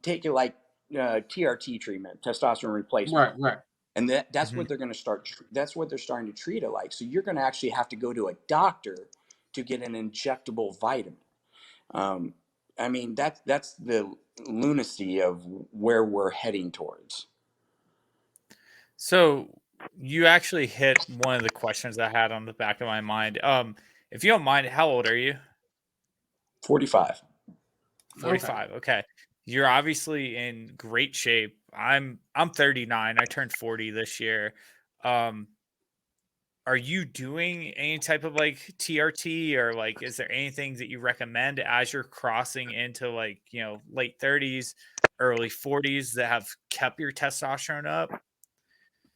take it like TRT treatment, testosterone replacement. Right, right. And that's Mhm. what they're going to start. That's what they're starting to treat it like. So you're going to actually have to go to a doctor to get an injectable vitamin. Um, I mean, that's the lunacy of where we're heading towards. So you actually hit one of the questions I had on the back of my mind. If you don't mind, how old are you? 45. Okay. 45. Okay. You're obviously in great shape. I'm 39. I turned 40 this year. Um, are you doing any type of like TRT, or like is there anything that you recommend as you're crossing into like, late 30s, early 40s that have kept your testosterone up?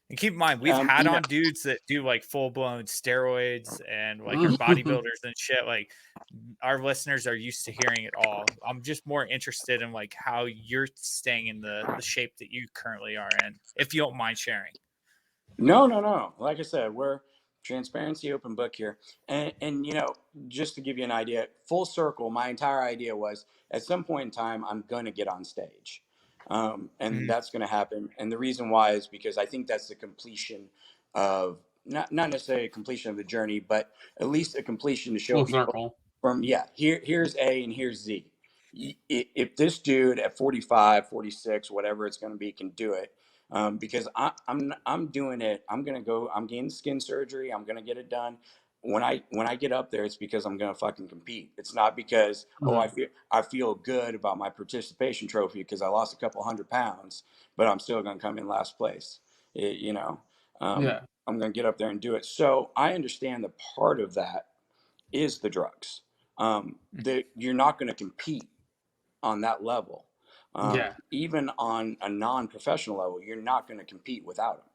And keep in mind, we've Um, had you know, on dudes that do like full blown steroids and like are Mhm. bodybuilders and shit. Like our listeners are used to hearing it all. I'm just more interested in like how you're staying in the shape that you currently are in, if you don't mind sharing. No, no, no. Like I said, we're transparency, open book here. And just to give you an idea, full circle, my entire idea was at some point in time, I'm going to get on stage. And Mhm. that's going to happen. And the reason why is because I think that's the completion of not necessarily a completion of the journey, but at least a completion to show Full people circle. from, yeah, here's A and here's Z. If this dude at 45, 46, whatever it's going to be, can do it, because I'm doing it. I'm gonna go. I'm getting skin surgery. I'm gonna get it done. When I get up there, it's because I'm gonna fucking compete. It's not because, oh, I Mhm. feel good about my participation trophy because I lost a couple 100 pounds, but I'm still gonna come in last place. It, you know, Yeah. I'm gonna get up there and do it. So I understand the part of that is the drugs. Mhm. That you're not gonna compete on that level. Yeah. Even on a non-professional level, you're not going to compete without them.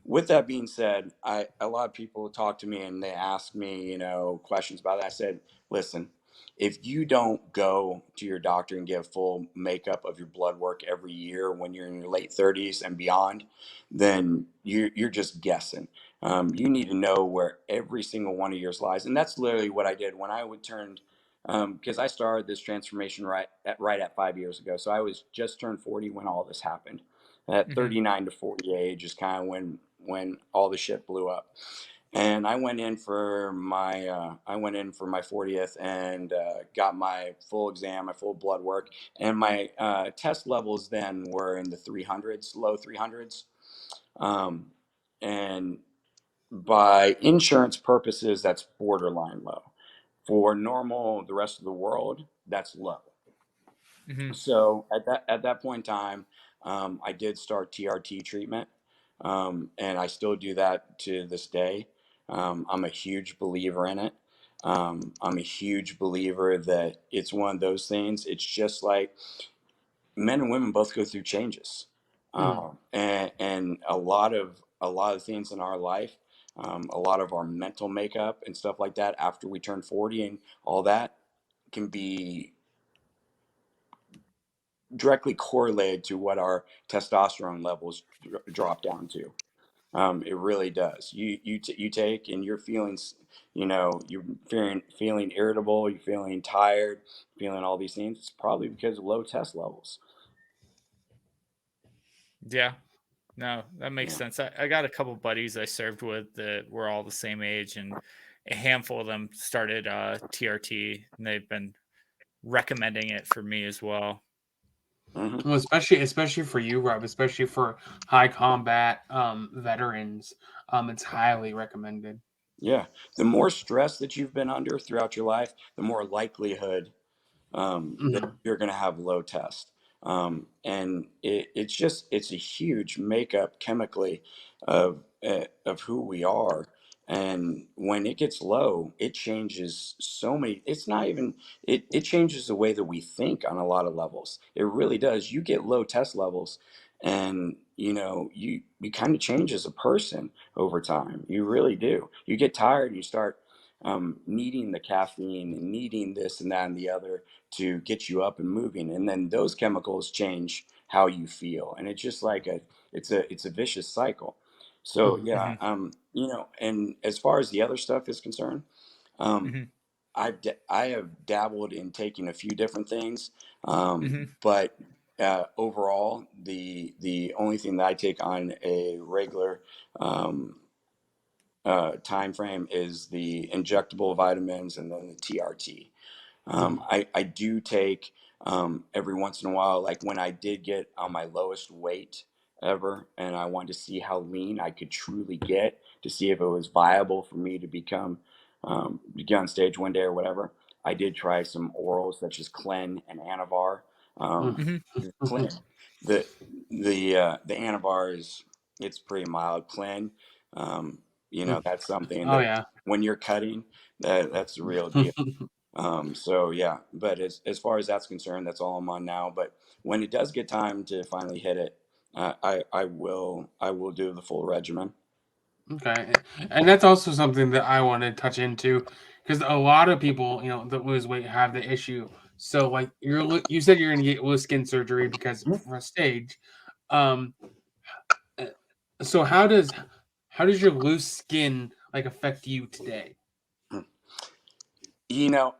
With that being said, a lot of people talk to me and they ask me, questions about it. I said, listen, if you don't go to your doctor and get a full makeup of your blood work every year when you're in your late 30s and beyond, then you're just guessing. You need to know where every single one of yours lies, and that's literally what I did when I would turn. Because I started this transformation right at 5 years ago, so I was just turned 40 when all this happened. At Mhm. 39 to 40 age is kind of when all the shit blew up. And I went in for my 40th and got my full exam, my full blood work, and my test levels then were in the 300s, low 300s. Um, and by insurance purposes, that's borderline low. For normal, the rest of the world, that's low. Mhm. So at that point in time, I did start TRT treatment, and I still do that to this day. I'm a huge believer in it. I'm a huge believer that it's one of those things. It's just like men and women both go through changes, Mhm. and a lot of things in our life, a lot of our mental makeup and stuff like that after we turn 40 and all that can be directly correlated to what our testosterone levels drop down to. It really does. You take and you're feeling, you're feeling irritable, you're feeling tired, feeling all these things. It's probably because of low test levels. Yeah. No, that makes Yeah. sense. I got a couple buddies I served with that were all the same age, and a handful of them started TRT, and they've been recommending it for me as well. Hmm. Well, especially for you, Rob, especially for high combat veterans, it's highly recommended. Yeah. The more stress that you've been under throughout your life, the more likelihood. that Mhm. you're going to have low test. And it's a huge makeup chemically of who we are. And when it gets low, it changes so many. It's not even it changes the way that we think on a lot of levels. It really does. You get low test levels, and you kind of change as a person over time. You really do. You get tired. You start needing the caffeine and needing this and that and the other to get you up and moving, and then those chemicals change how you feel, and it's just like it's a vicious cycle. So Mhm. yeah, Mhm. and as far as the other stuff is concerned, um Mhm. I have dabbled in taking a few different things, Mhm. but overall the only thing that I take on a regular um time frame is the injectable vitamins and then the TRT. Mhm. I do take every once in a while, like when I did get on my lowest weight ever, and I wanted to see how lean I could truly get to see if it was viable for me to get on stage one day or whatever. I did try some orals such as Clen and Anavar. Um, Mhm. the Clen, the the Anavar is it's pretty mild. Clen, um, that's something Oh that yeah. when you're cutting, that's the real deal. So yeah, but as far as that's concerned, that's all I'm on now. But when it does get time to finally hit it, I will do the full regimen. Okay, and that's also something that I want to touch into because a lot of people, that lose weight have the issue. So, like you said, you're gonna get loose skin surgery because for a stage. Um, uh, so how does your loose skin like affect you today,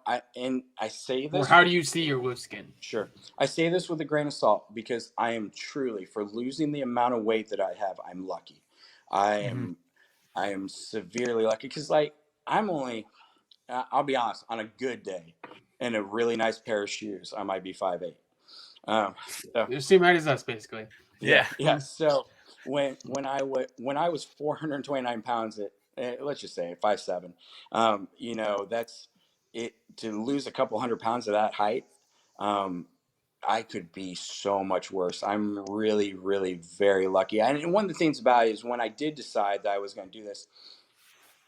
I say or this how do with you see your loose skin? sure, I say this with a grain of salt because I am truly for losing the amount of weight that I have. I'm lucky. I Mhm. am I am severely lucky because like I'm only I'll be honest on a good day in a really nice pair of shoes I might be 5'8". Um, so The same height as us, basically. Yeah, Yeah. yeah. So when I was 429 pounds at let's just say 5'7", that's it. To lose a couple hundred pounds of that height, um, I could be so much worse. I'm really, really very lucky. And one of the things about it is when I did decide that I was going to do this,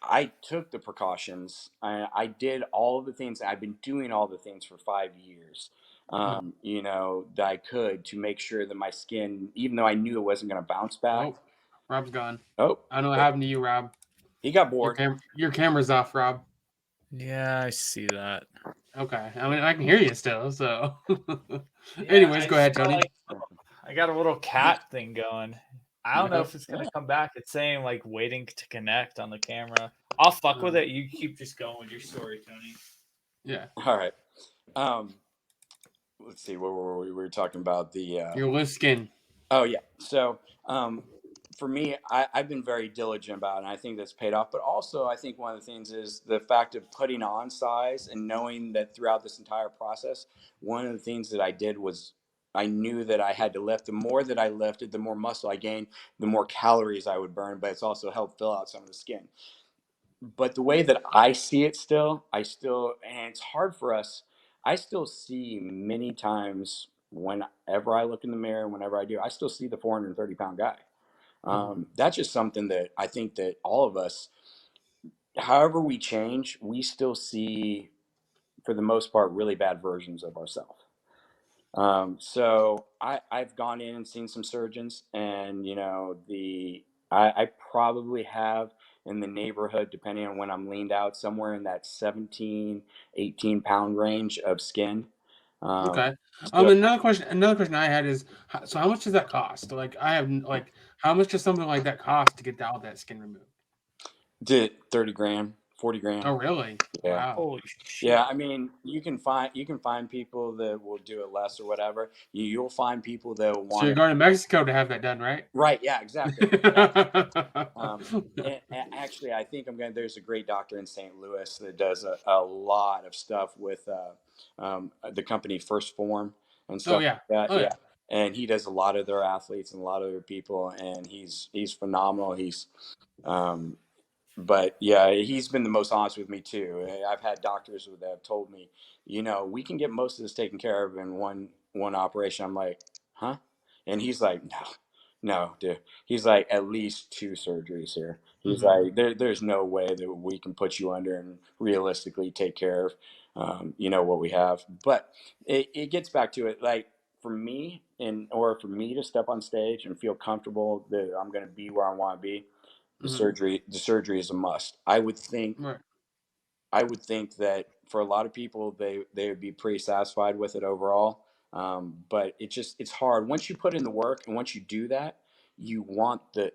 I took the precautions. I did all of the things. I've been doing all the things for 5 years, Mhm. that I could to make sure that my skin, even though I knew it wasn't going to bounce back. Oh, Rob's gone. Oh, I don't know what okay. happened to you, Rob. He got Your bored. camera's off, Rob. Yeah, I see that. Okay, I mean I can hear you still. So, Yeah, anyways, I go just ahead, got Tony. like I got a little cat thing going. I don't know Yeah, if it's gonna Yeah. come back. It's saying like waiting to connect on the camera. I'll fuck with uh, it. You keep just going with your story, Tony. yeah. All right. Um, let's see. What were we? We were talking about the Your loose skin. Oh yeah. So for me, I've been very diligent about it, and I think that's paid off. But also, I think one of the things is the fact of putting on size and knowing that throughout this entire process, one of the things that I did was I knew that I had to lift. The more that I lifted, the more muscle I gained, the more calories I would burn. But it's also helped fill out some of the skin. But the way that I see it still, and it's hard for us, I still see many times whenever I look in the mirror, whenever I do, I still see the 430-pound guy. Mhm. That's just something that I think that all of us, however we change, we still see, for the most part, really bad versions of ourselves. So I've gone in and seen some surgeons, and I probably have in the neighborhood, depending on when I'm leaned out, somewhere in that 17, 18 pound range of skin. Um, Okay. so Another question I had is, so how much does that cost? Like, like, how much does something like that cost to get all that skin removed? did 30 grand, 40 grand. Oh, really? Yeah. Wow. Holy Yeah, shit. I mean, you can find people that will do it less or whatever. You'll find people that will So want you're it. going to Mexico to have that done, right? Right. Yeah. Exactly. Yeah. Actually, I think I'm going. There's a great doctor in St. Louis that does a lot of stuff with the company First Form and Oh stuff yeah. like that. Oh Yeah, yeah. and he does a lot of their athletes and a lot of their people, and he's phenomenal. Um, But yeah, he's been the most honest with me too. I've had doctors that have told me, we can get most of this taken care of in one operation. I'm like, huh? And he's like, no, dude. He's like, at least two surgeries here. He's Mm-hmm. like, there's no way that we can put you under and realistically take care of, what we have. But it gets back to it, like for me, in order for me to step on stage and feel comfortable that I'm going to be where I want to be, Mm-hmm. the surgery is a must. Right. I would think that for a lot of people, they would be pretty satisfied with it overall. But it's hard once you put in the work, and once you do that, you want the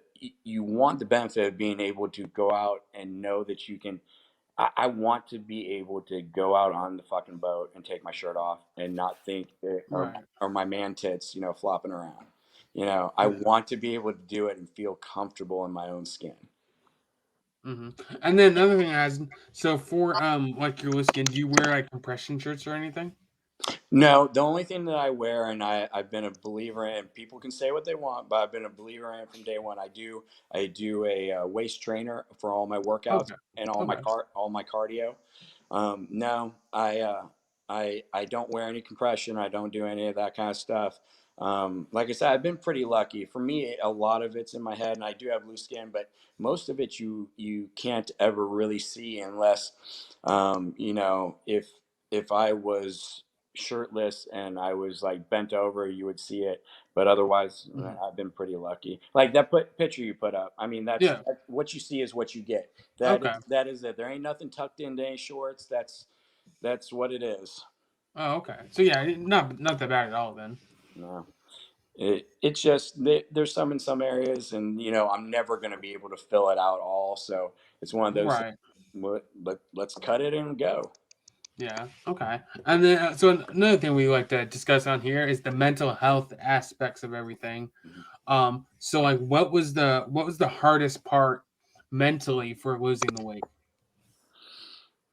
benefit of being able to go out and know that you can. I want to be able to go out on the fucking boat and take my shirt off and not think Right. or my man tits, flopping around. I Yeah. want to be able to do it and feel comfortable in my own skin. Mm-hmm. And then another thing I asked, so for like your skin, do you wear like compression shirts or anything? No, the only thing that I wear, and I've been a believer in, people can say what they want, but I've been a believer in it from day one. I do a waist trainer for all my workouts Okay. and Okay. all my cardio. No, I don't wear any compression. I don't do any of that kind of stuff. Like I said, I've been pretty lucky. For me, a lot of it's in my head, and I do have loose skin, but most of it you can't ever really see unless, if I was shirtless and I was like bent over, you would see it. But otherwise, Mm-hmm. I've been pretty lucky. Like that picture you put up. I mean, Yeah. what you see is what you get. Okay. That is it. There ain't nothing tucked into any shorts. That's what it is. Oh, okay. So yeah, not that bad at all then. No, it's just there's some in some areas, and I'm never going to be able to fill it out all. So it's one of those. Right. Let's cut it and go. Yeah. Okay. And then so another thing we like to discuss on here is the mental health aspects of everything. So like what was the hardest part mentally for losing the weight?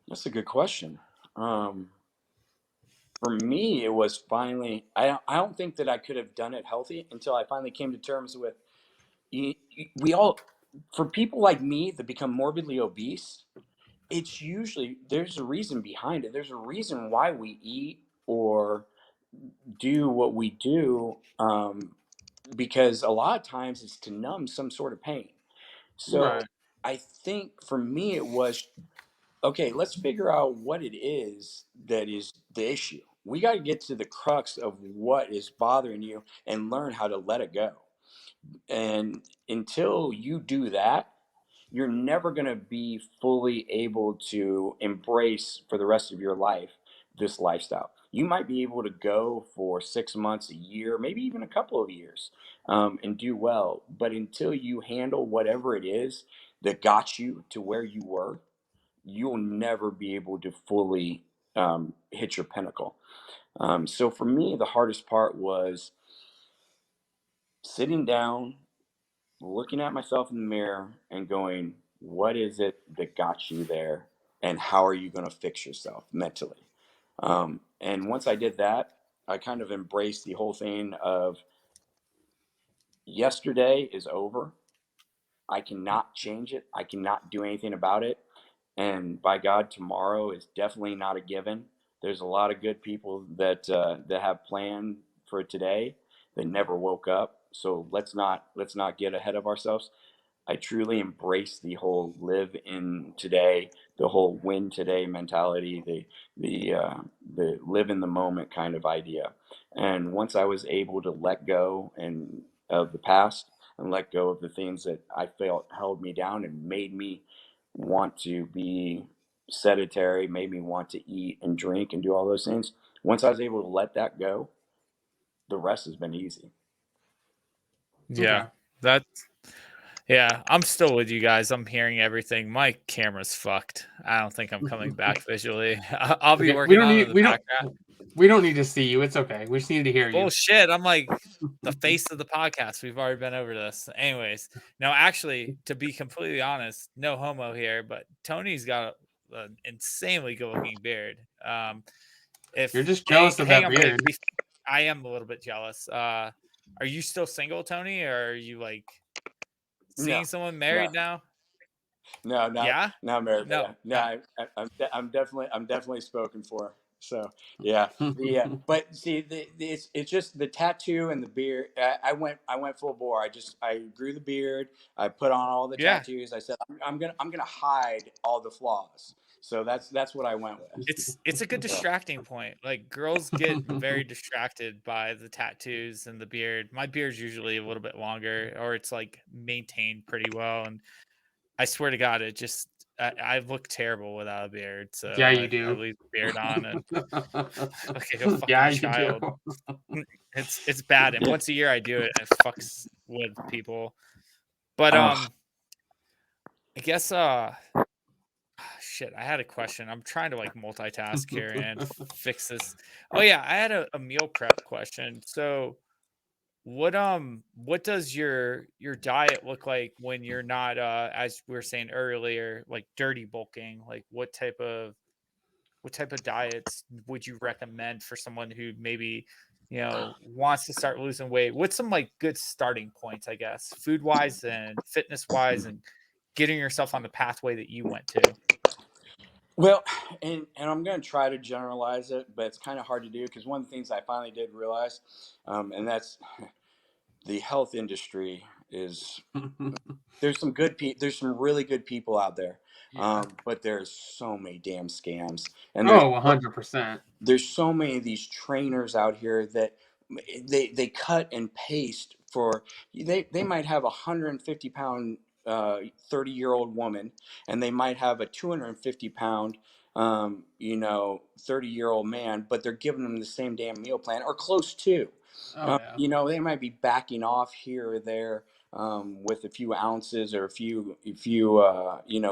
That's a good question. Um, for me, it was finally. I don't think that I could have done it healthy until I finally came to terms with. We all, for people like me that become morbidly obese, it's usually there's a reason behind it. There's a reason why we eat or do what we do, because a lot of times it's to numb some sort of pain. So Right. I think for me it was okay, let's figure out what it is that is the issue. We got to get to the crux of what is bothering you and learn how to let it go. And until you do that, you're never going to be fully able to embrace for the rest of your life this lifestyle. You might be able to go for 6 months, a year, maybe even a couple of years, and do well. But until you handle whatever it is that got you to where you were, you'll never be able to fully hit your pinnacle. So for me, the hardest part was sitting down, looking at myself in the mirror, and going, what is it that got you there? And how are you going to fix yourself mentally? And once I did that, I kind of embraced the whole thing of yesterday is over. I cannot change it. I cannot do anything about it. And by God, tomorrow is definitely not a given. There's a lot of good people that have planned for today that never woke up. So let's not get ahead of ourselves. I truly embrace the whole live in today, the whole win today mentality, the live in the moment kind of idea. And once I was able to let go and of the past and let go of the things that I felt held me down and made me want to be sedentary, made me want to eat and drink and do all those things. Once I was able to let that go, the rest has been easy. Yeah. Okay. That Yeah, I'm still with you guys. I'm hearing everything. My camera's fucked. I don't think I'm coming back visually. I'll be Okay. We working don't on it in need the we don't background. we don't need to see you. It's okay. We just need to hear you. Bullshit. I'm like the face of the podcast. We've already been over this. Anyways, now actually, to be completely honest, no homo here, but Tony's got an insanely good looking beard. You're If just jealous of hang that on, wait, beard. I am a little bit jealous. Are you still single, Tony, or are you like No, seeing someone no. married now? No, Yeah? not married, but No, no, no. I'm definitely spoken for. So yeah, but see, it's just the tattoo and the beard. I went full bore. I grew the beard. I put on all the Yeah. tattoos. I said I'm gonna hide all the flaws. So that's what I went with. It's a good So distracting point. Like, girls get very distracted by the tattoos and the beard. My beard's usually a little bit longer, or it's, like, maintained pretty well, and I swear to God, it just I look terrible without a beard, so Yeah, you I do. leave the beard on and look like a fucking Yeah, you do. child. It's bad, and yeah. once a year I do it, and it fucks with people. But, Oh, I guess, shit, I had a question. I'm trying to, like, multitask here and fix this. Oh, yeah, I had a meal prep question. So, what does your diet look like when you're not, as we were saying earlier, like, dirty bulking? Like, what type of diets would you recommend for someone who maybe, wants to start losing weight? What's some, like, good starting points, I guess, food-wise and fitness-wise and getting yourself on the pathway that you went to? well, and I'm gonna try to generalize it, but it's kind of hard to do because one of the things I finally did realize, and that's the health industry is there's some really good people out there, Yeah. but there's so many damn scams, and Oh, 100%. there's so many of these trainers out here that they cut and paste for they might have a 150 pound 30-year-old woman, and they might have a 250 pound 30-year-old man, but they're giving them the same damn meal plan or close to. Oh, yeah. They might be backing off here or there with a few ounces or a few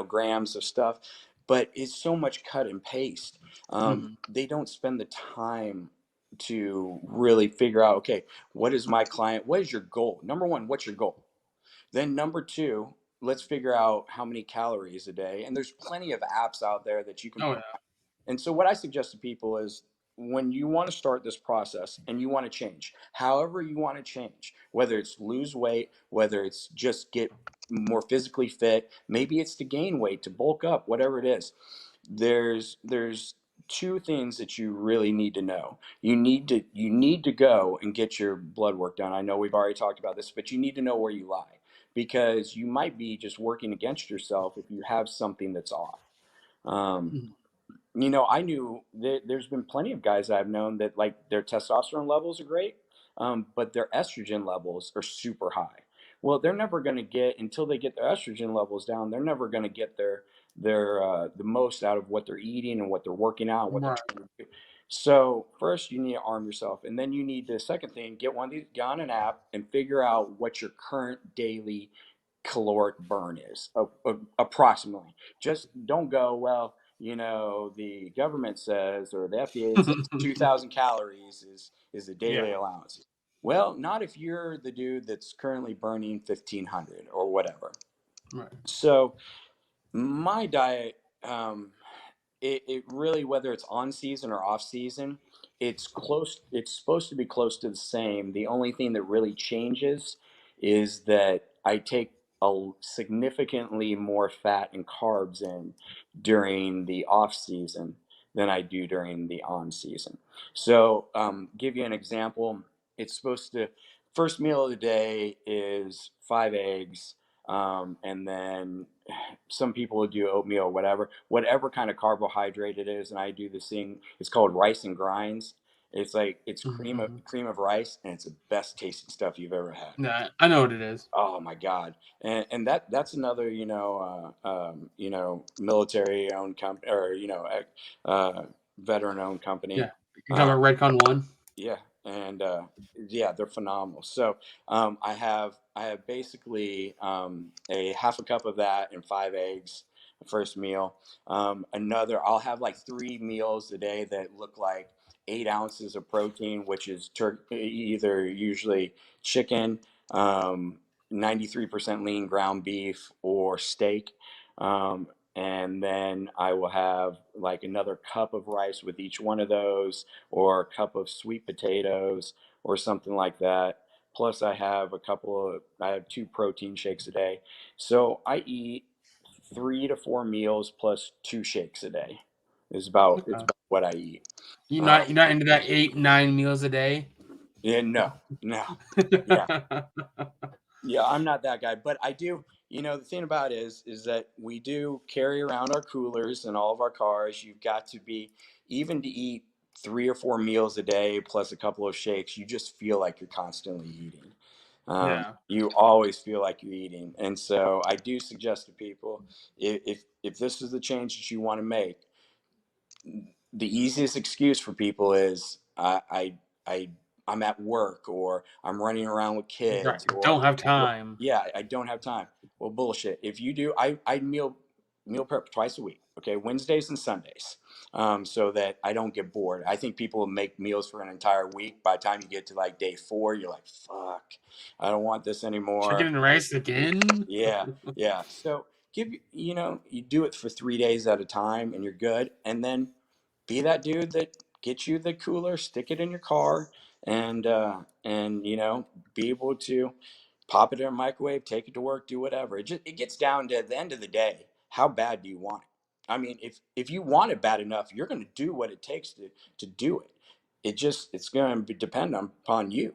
grams of stuff, but it's so much cut and paste. Mhm. They don't spend the time to really figure out, okay, what is my client? What is your goal? Number one, what's your goal? Then number two, let's figure out how many calories a day. And there's plenty of apps out there that you can. Oh, yeah. And so, what I suggest to people is when you want to start this process and you want to change, however you want to change, whether it's lose weight, whether it's just get more physically fit, maybe it's to gain weight, to bulk up, whatever it is, there's two things that you really need to know. You need to go and get your blood work done. I know we've already talked about this, but you need to know where you lie because you might be just working against yourself if you have something that's off. Um, Mhm. I knew that there's been plenty of guys I've known that like their testosterone levels are great, but their estrogen levels are super high. Well, they're never going to get until they get their estrogen levels down. They're never going to get their the most out of what they're eating and what they're working out and what they're Right. trying to do. So first, you need to arm yourself, and then you need the second thing: get on an app and figure out what your current daily caloric burn is, approximately. Just don't go, well, the government says or the FDA says 2,000 calories is a Yeah. daily allowance. Well, not if you're the dude that's currently burning 1,500 or whatever. Right. So my diet, it really, whether it's on season or off season, it's supposed to be close to the same. The only thing that really changes is that I take a significantly more fat and carbs in during the off season than I do during the on season. So give you an example. It's supposed to first meal of the day is 5 eggs, and then some people would do oatmeal or whatever kind of carbohydrate it is. And I do this thing, it's called rice and grinds. It's like it's Mhm, mhm. cream of rice, and it's the best tasting stuff you've ever had. Yeah, I know what it is. Oh my God. And that's another, military owned company, or, veteran owned company. Yeah. You talking Uh, about Redcon 1? yeah, and yeah, they're phenomenal. So I have basically a half a cup of that and 5 eggs, the first meal. I'll have like 3 meals a day that look like 8 ounces of protein, which is either usually chicken, 93% lean ground beef, or steak. And then I will have like another cup of rice with each one of those, or a cup of sweet potatoes or something like that. Plus, I have 2 protein shakes a day. So I eat 3 to 4 meals plus 2 shakes a day is about it's Okay. about what I eat. You're not into that 8-9 meals a day. Yeah, no, yeah. Yeah, I'm not that guy, but I do. The thing about it is that we do carry around our coolers in all of our cars. You've got to be even to eat 3 or 4 meals a day plus a couple of shakes. You just feel like you're constantly eating. Yeah. You always feel like you're eating, and so I do suggest to people if this is the change that you want to make, the easiest excuse for people is I I'm at work or I'm running around with Right. kids or Don't have time. yeah, I don't have time. Well, bullshit. If you do, I meal prep twice a week. Okay, Wednesdays and Sundays, so that I don't get bored. I think people make meals for an entire week. By the time you get to like day 4, you're like, fuck, I don't want this Chicken anymore. and rice again. Yeah, yeah. So you do it for 3 days at a time, and you're good. And then be that dude that gets you the cooler, stick it in your car, and be able to pop it in a microwave, take it to work, do whatever. It gets down to at the end of the day, how bad do you want it? I mean, if you want it bad enough, you're going to do what it takes to do it. It's going to depend upon you.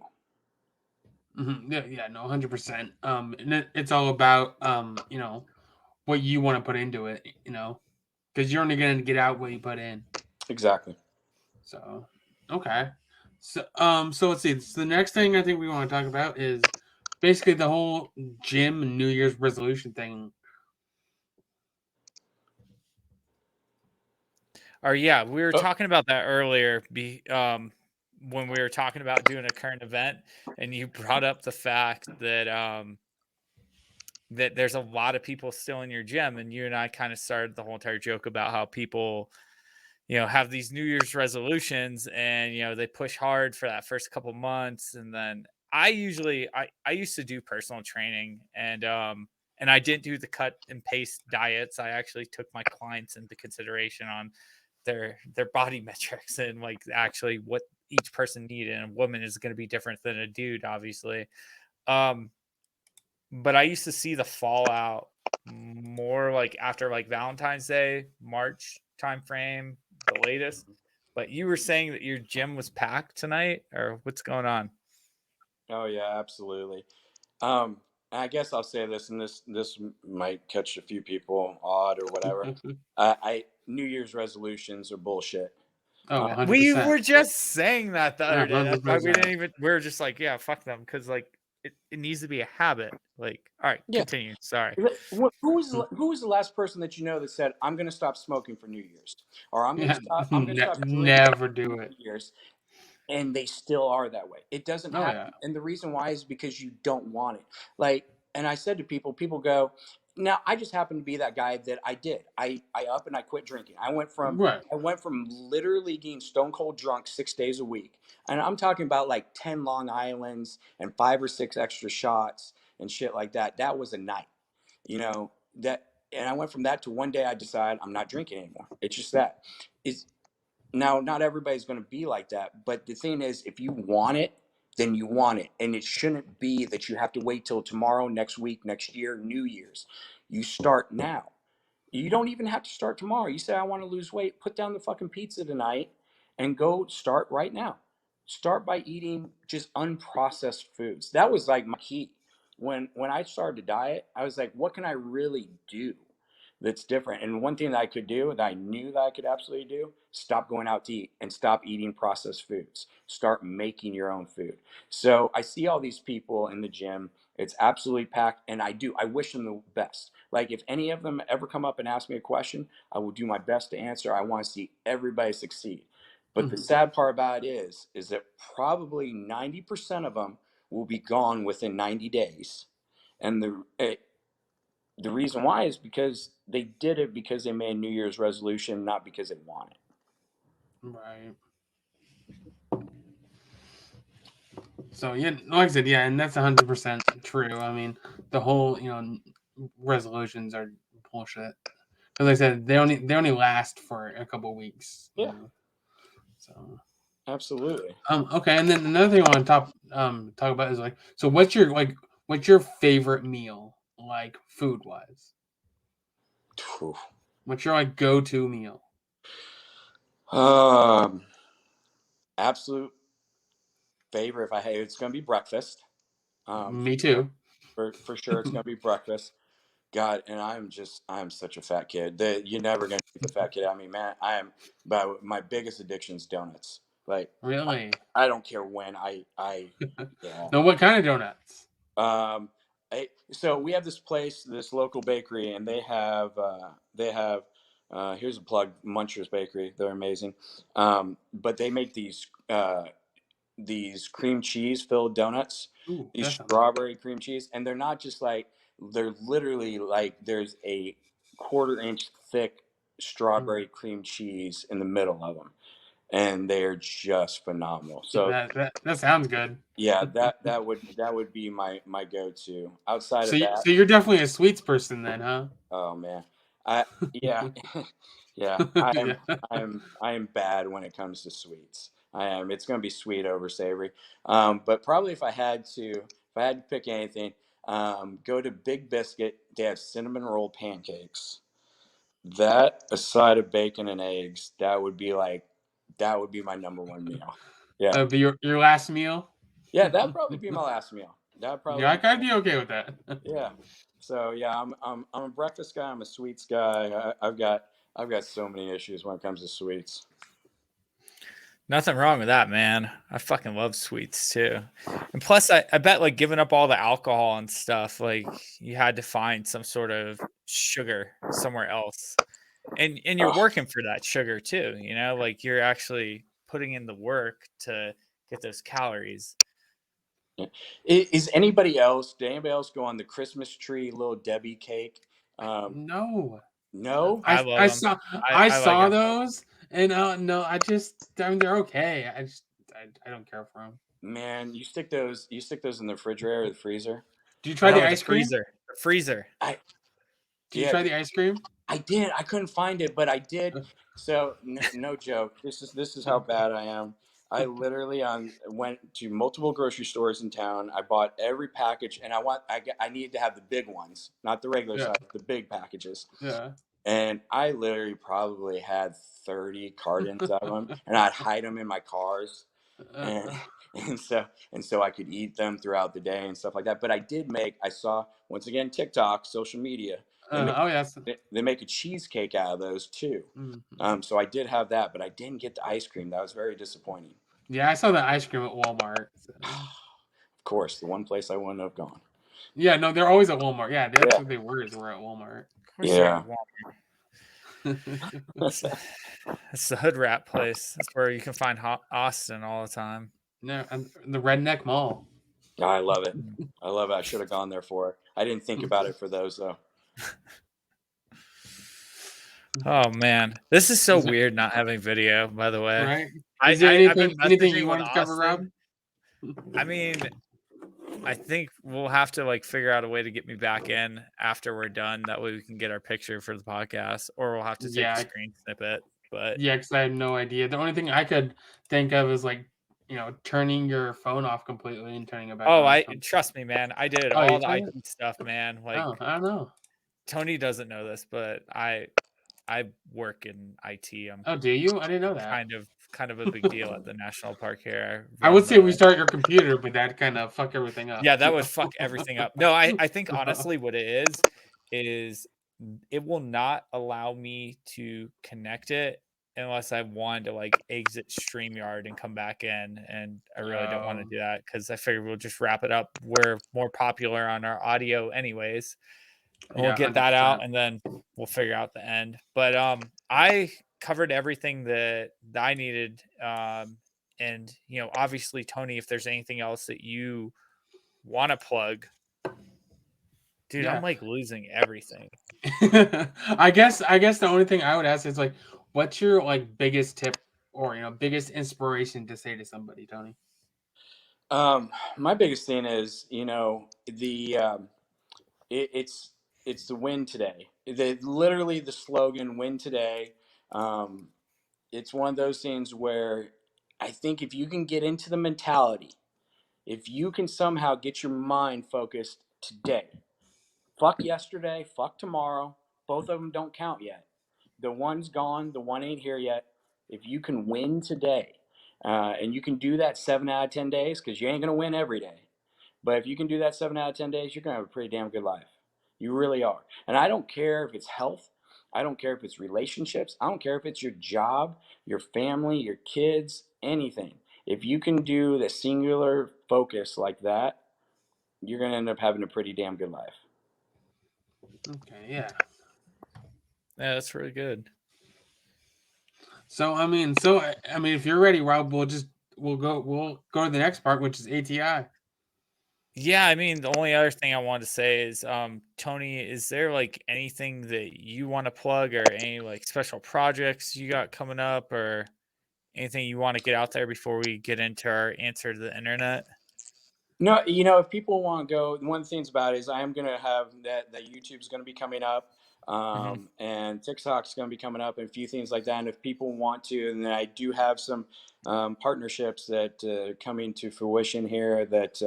Yeah, yeah, no, 100%. And it's all about what you want to put into it, because you're only gonna get out what you put in. Exactly. So, okay. So let's see. So the next thing I think we want to talk about is basically the whole gym and New Year's resolution thing. Or yeah, we were Oh, talking about that earlier. When we were talking about doing a current event, and you brought up the fact that that there's a lot of people still in your gym, and you and I kind of started the whole entire joke about how people, have these New Year's resolutions, and they push hard for that first couple months, and then I used to do personal training, and I didn't do the cut and paste diets. I actually took my clients into consideration on their body metrics and like actually what each person needed. And a woman is going to be different than a dude, obviously. Um, but I used to see the fallout more like after like Valentine's Day, March timeframe, the latest. But you were saying that your gym was packed tonight, or what's going on? oh yeah, absolutely. Um, I guess I'll say this, and this might catch a few people odd or whatever. I New Year's resolutions are bullshit. Oh, Uh, 100 We percent. were just saying that the Yeah, other day. That's why we 100%. didn't even. We are just like, yeah, fuck them, because like it needs to be a habit. Like, all right, yeah. continue. Sorry. Who was the last person that that said I'm going to stop smoking for New Year's, or Yeah, I'm going to stop drinking never for do New it. Year's, and they still are that way. It doesn't Oh yeah. happen. And the reason why is because you don't want it. Like, and I said to people go, now I just happen to be that guy that I up and I quit drinking. Right. I went from literally getting stone cold drunk 6 days a week. And I'm talking about like 10 Long Islands and 5 or 6 extra shots and shit like that. That was a night, that, and I went from that to one day I decide I'm not drinking anymore. It's just that. It's Now, not everybody's going to be like that, but the thing is, if you want it, then you want it, and it shouldn't be that you have to wait till tomorrow, next week, next year, New Year's. You start now. You don't even have to start tomorrow. You say, I want to lose weight, put down the fucking pizza tonight and go start right now. Start by eating just unprocessed foods. That was like my key. When I started to diet, I was like, what can I really do that's different? And one thing that I could do that I knew that I could absolutely do, stop going out to eat and stop eating processed foods. Start making your own food. So I see all these people in the gym. It's absolutely packed, and I wish them the best. Like, if any of them ever come up and ask me a question, I will do my best to answer. I want to see everybody succeed. But the Mhm. sad part about it is that probably 90% of them will be gone within 90 days. And the reason why is because they did it because they made a New Year's resolution, not because they want it. Right. So yeah, like I said, yeah, and that's 100% true. I mean, the whole resolutions are bullshit. Because like I said, they only last for a couple of weeks. Yeah, So absolutely. okay, and then another thing I want to talk about is like, so what's your favorite meal, like food wise? Whew. What's your like go-to meal? Um, absolute favorite if I had it's gonna be breakfast. For Me sure. too. For sure, it's gonna be breakfast. God, and I'm such a fat kid. That you're never gonna beat the fat kid. I mean, man, I am. But my biggest addiction is donuts. Like Really? I don't care when yeah. No, what kind of donuts? Um, so we have this place, this local bakery, and they have here's a plug, Muncher's Bakery. They're amazing. But they make these cream cheese filled donuts, Ooh, these that sounds good. strawberry cream cheese, and they're not just like they're literally like there's a quarter-inch thick Mm. strawberry cream cheese in the middle of them, and they're just phenomenal. So That sounds good. yeah, that would be my go-to. Outside So of that, so you're definitely a sweets person then, huh? oh man, I yeah, yeah, Yeah. I am bad when it comes to sweets. I am. It's going to be sweet over savory. But probably if I had to pick anything, go to Big Biscuit. They have cinnamon roll pancakes. That a side of bacon and eggs, that would be my number one meal. Yeah, That'd be your last meal. yeah, that'd probably be my last meal. That'd probably Yeah, be I'd be okay with that. yeah. So yeah, I'm a breakfast guy. I'm a sweets guy. I've got so many issues when it comes to sweets. Nothing wrong with that, man. I fucking love sweets too. And plus I bet like giving up all the alcohol and stuff, like you had to find some sort of sugar somewhere else. And you're Ugh. working for that sugar too, you know, like you're actually putting in the work to get those calories. Yeah. Is anybody else? Did anybody else go on the Christmas tree little Debbie cake? Um, No. no, I love I them. saw I I I like saw them. those and no, I mean they're okay. I don't care for them. man, you stick those in the refrigerator or the freezer. Did you try the No, the ice cream? freezer. The freezer. I Did you yeah, try the ice cream? I did. I couldn't find it, but I did. So no joke. This is how bad I am. I literally went to multiple grocery stores in town. I bought every package, and I needed to have the big ones, not the regular Yeah. size, the big packages. Yeah. And I literally probably had 30 cartons of them, and I'd hide them in my cars, and Uh, and so I could eat them throughout the day and stuff like that. But I saw once again TikTok, social media. They make oh yes. they make a cheesecake out of those too. Mhm. So I did have that, but I didn't get the ice cream. That was very disappointing. Yeah, I saw the ice cream at Walmart. So. Of course, the one place I wouldn't have gone. Yeah, no, they're always at Walmart. Yeah, that's Yeah, what they were. Is we're at Walmart. Of course they're yeah. at Walmart. It's the hood rat place. That's where you can find Austin all the time. No, and the Redneck Mall. I love it. I love it. I should have gone there for it. I didn't think about it for those though. Oh man, this is so Is there, weird not having video. By the way, right? I, Is there I've been anything messaging you with wanted to cover, Rob? Austin. I mean, I think we'll have to like figure out a way to get me back in after we're done. That way we can get our picture for the podcast, or we'll have to take a Yeah, screen snippet. But yeah, because I have no idea. The only thing I could think of is like, turning your phone off completely and turning it back oh, on or I something. trust me, man. I did Oh, you all the tried it? IT stuff, man. Like Oh, I don't know. Tony doesn't know this, but I work in IT. I'm Oh, do you? I didn't know that. kind of a big deal at the national park here. I I would run say the restart your computer, but that kind of fuck everything up. yeah, that would fuck everything up. No, I think honestly what it is it will not allow me to connect it unless I want to like exit StreamYard and come back in. And I really don't want to Um, do that because I figure we'll just wrap it up. We're more popular on our audio anyways. And we'll yeah, get that 100%. out and then we'll figure out the end. But I covered everything that I needed. And obviously Tony, if there's anything else that you want to plug, dude, I'm Yeah. like losing everything. I guess the only thing I would ask is like, what's your like biggest tip or biggest inspiration to say to somebody, Tony? My biggest thing is, it's the win today. Literally the slogan "Win today." Um, it's one of those things where I think if you can get into the mentality, if you can somehow get your mind focused today, fuck yesterday, fuck tomorrow. both of them don't count yet. The one's gone, the one ain't here yet. If you can win today, and you can do that 7 out of 10 days, because you ain't gonna win every day, but if you can do that 7 out of 10 days, you're gonna have a pretty damn good life. You really are. And I don't care if it's health. I don't care if it's relationships. I don't care if it's your job, your family, your kids, anything. If you can do the singular focus like that, you're going to end up having a pretty damn good life. Okay, yeah. Yeah, that's really good. So I mean, if you're ready, Rob, we'll go to the next part, which is ATI. Yeah, I mean, the only other thing I wanted to say is, Tony, is there like anything that you want to plug or any like special projects you got coming up or anything you want to get out there before we get into our answer to the internet? No, if people want to go, one of the things about it is I am going to have that YouTube's going to be coming up, Hmm. and TikTok's going to be coming up, and a few things like that. And if people want to, and then I do have some partnerships that coming to fruition here that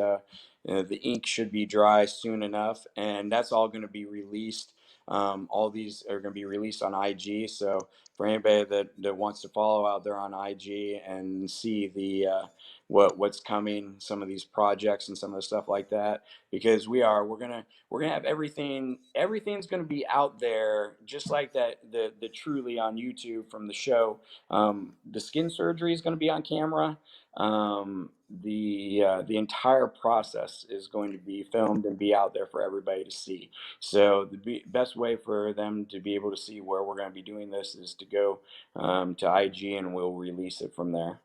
the ink should be dry soon enough, and that's all going to be released. All these are going to be released on IG. So for anybody that wants to follow out there on IG and see the what's coming, some of these projects and some of the stuff like that, because we're gonna have everything's gonna be out there just like that, the truly on YouTube from the show. The skin surgery is going to be on camera. The entire process is going to be filmed and be out there for everybody to see. So the best way for them to be able to see where we're going to be doing this is to go to IG, and we'll release it from there.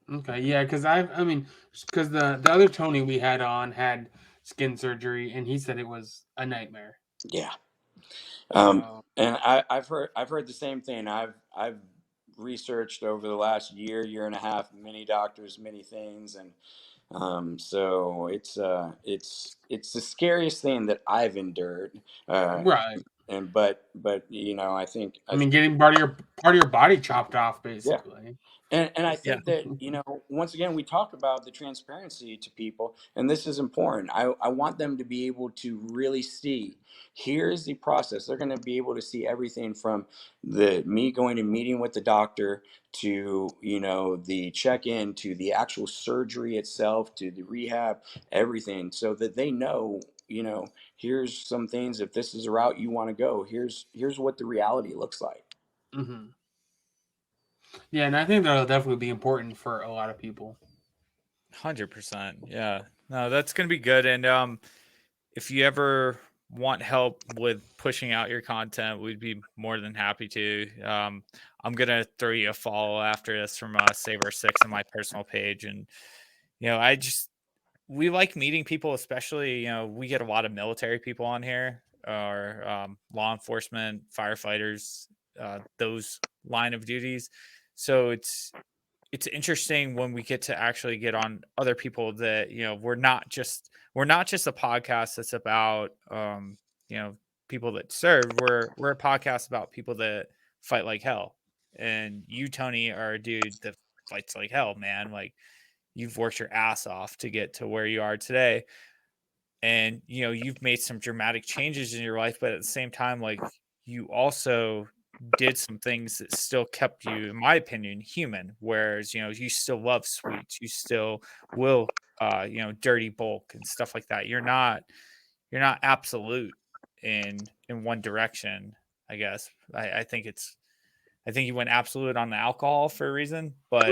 Okay, yeah, because the other Tony we had on had skin surgery, and he said it was a nightmare. Yeah. So And I've heard the same thing. I've researched over the last year and a half, many doctors, many things, and so it's the scariest thing that I've endured. Uh, right, and but I mean, getting part of your body chopped off, yeah. basically. And I Yeah, think that, once again, we talk about the transparency to people, and this is important. I want them to be able to really see here's the process. They're going to be able to see everything from the me going and meeting with the doctor to, the check-in to the actual surgery itself to the rehab, everything, so that they know, here's some things. If this is a route you want to go, here's what the reality looks like. Hmm. Yeah, and I think that'll definitely be important for a lot of people. 100%. Yeah. No, that's gonna be good. And if you ever want help with pushing out your content, we'd be more than happy to. I'm gonna throw you a follow after this from Saber Six on my personal page, and I just we like meeting people, especially we get a lot of military people on here, or law enforcement, firefighters, those line of duties. So it's interesting when we get to actually get on other people that we're not just a podcast that's about you know people that serve. We're a podcast about people that fight like hell. And you, Tony, are a dude that fights like hell, man. Like, you've worked your ass off to get to where you are today, and you've made some dramatic changes in your life, but at the same time, like, you also did some things that still kept you, in my opinion, human. Whereas you still love sweets, you still will dirty bulk and stuff like that. You're not absolute in one direction, I guess. I think you went absolute on the alcohol for a reason, but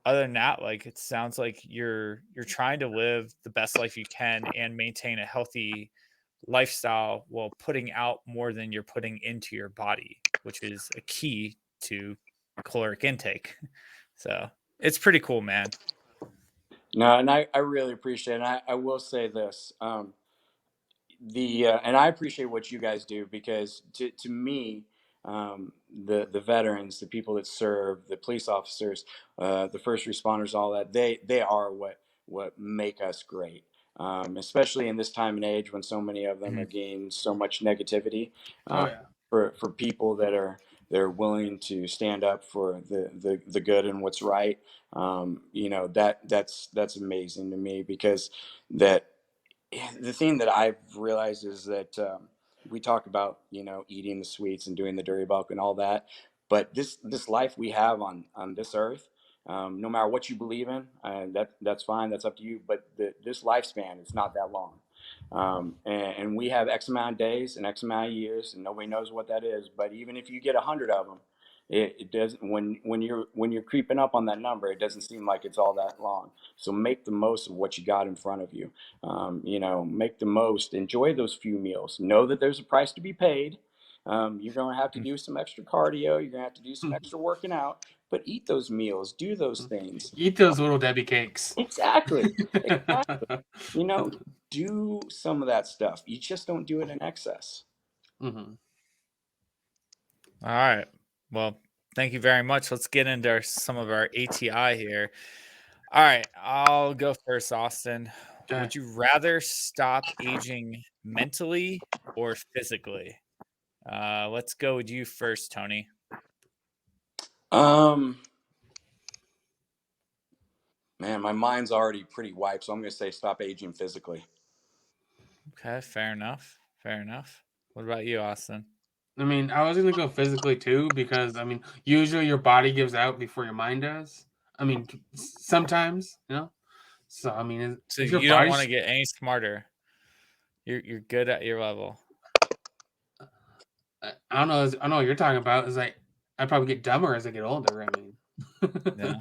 other than that, like, it sounds like you're trying to live the best life you can and maintain a healthy lifestyle while putting out more than you're putting into your body, which is a key to caloric intake. So it's pretty cool, man. No, and I really appreciate it. And I will say this. The And I appreciate what you guys do, because to me, the veterans, the people that serve, the police officers, the first responders, all that, they are what make us great. Especially in this time and age when so many of them are Mhm. getting so much negativity, Oh uh, yeah. for people that are they're willing to stand up for the good and what's right. That's amazing to me, because that the thing that I've realized is that we talk about, you know, eating the sweets and doing the dirty bulk and all that, but this life we have on this earth, no matter what you believe in, that's fine, that's up to you. But this lifespan, it's not that long, and we have X amount of days and X amount of years, and nobody knows what that is. But even if you get 100 of them, it doesn't, when you're creeping up on that number, it doesn't seem like it's all that long. So make the most of what you got in front of you. You know, make the most, enjoy those few meals, know that there's a price to be paid. You're going to have to do some extra cardio, you're going to have to do some extra working out, but eat those meals, do those things. Eat those little Debbie cakes. Exactly. Exactly. You know, do some of that stuff. You just don't do it in excess. Mm-hmm. All right. Well, thank you very much. Let's get into some of our ATI here. All right, I'll go first, Austin. Okay. Would you rather stop aging mentally or physically? Let's go with you first, Tony. Man, my mind's already pretty wiped, so I'm going to say stop aging physically. Okay, fair enough. Fair enough. What about you, Austin? I mean, I was gonna go physically too because I mean, usually your body gives out before your mind does. I mean, sometimes, you know. So I mean, So if your you don't want body's, to get any smarter. You're good at your level. I don't know. I don't know what you're talking about. Is like I probably get dumber as I get older. I mean, Yeah.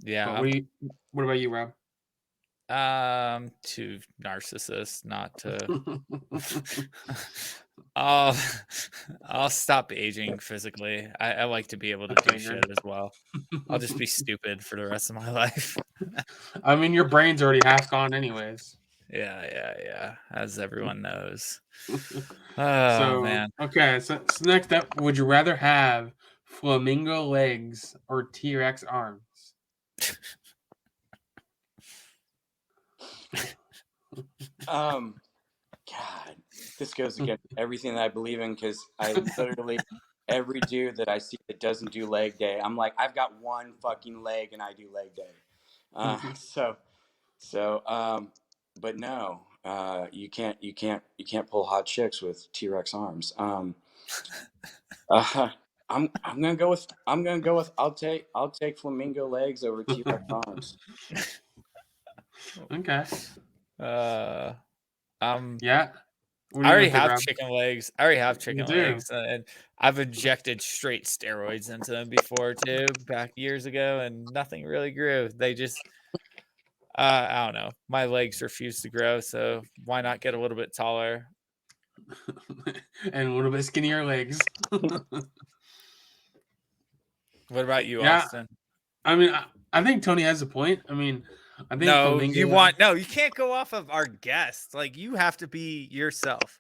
Yeah. But what about you, Rob? To narcissists, not to. I'll I'll stop aging physically. I like to be able to do shit as well. I'll just be stupid for the rest of my life. I mean, your brain's already half gone, anyways. Yeah. As everyone knows. Oh So man. okay, so next up, would you rather have flamingo legs or T-Rex arms? God, this goes against everything that I believe in, because I literally, every dude that I see that doesn't do leg day, I'm like, I've got one fucking leg and I do leg day. But no, you can't pull hot chicks with T-Rex arms. Uh, I'm gonna go with I'll take flamingo legs over T-Rex arms. Okay. Uh Yeah. What are I you already gonna pick, have Rob? chicken legs. I already have You chicken do. legs, and I've injected straight steroids into them before too, back years ago, and nothing really grew. They just, I don't know. My legs refuse to grow, so why not get a little bit taller? And a little bit skinnier legs. What about you, Yeah. Austin? I mean, I think Tony has a point. I mean, I think No, flamingo. you can't go off of our guests. Like you have to be yourself.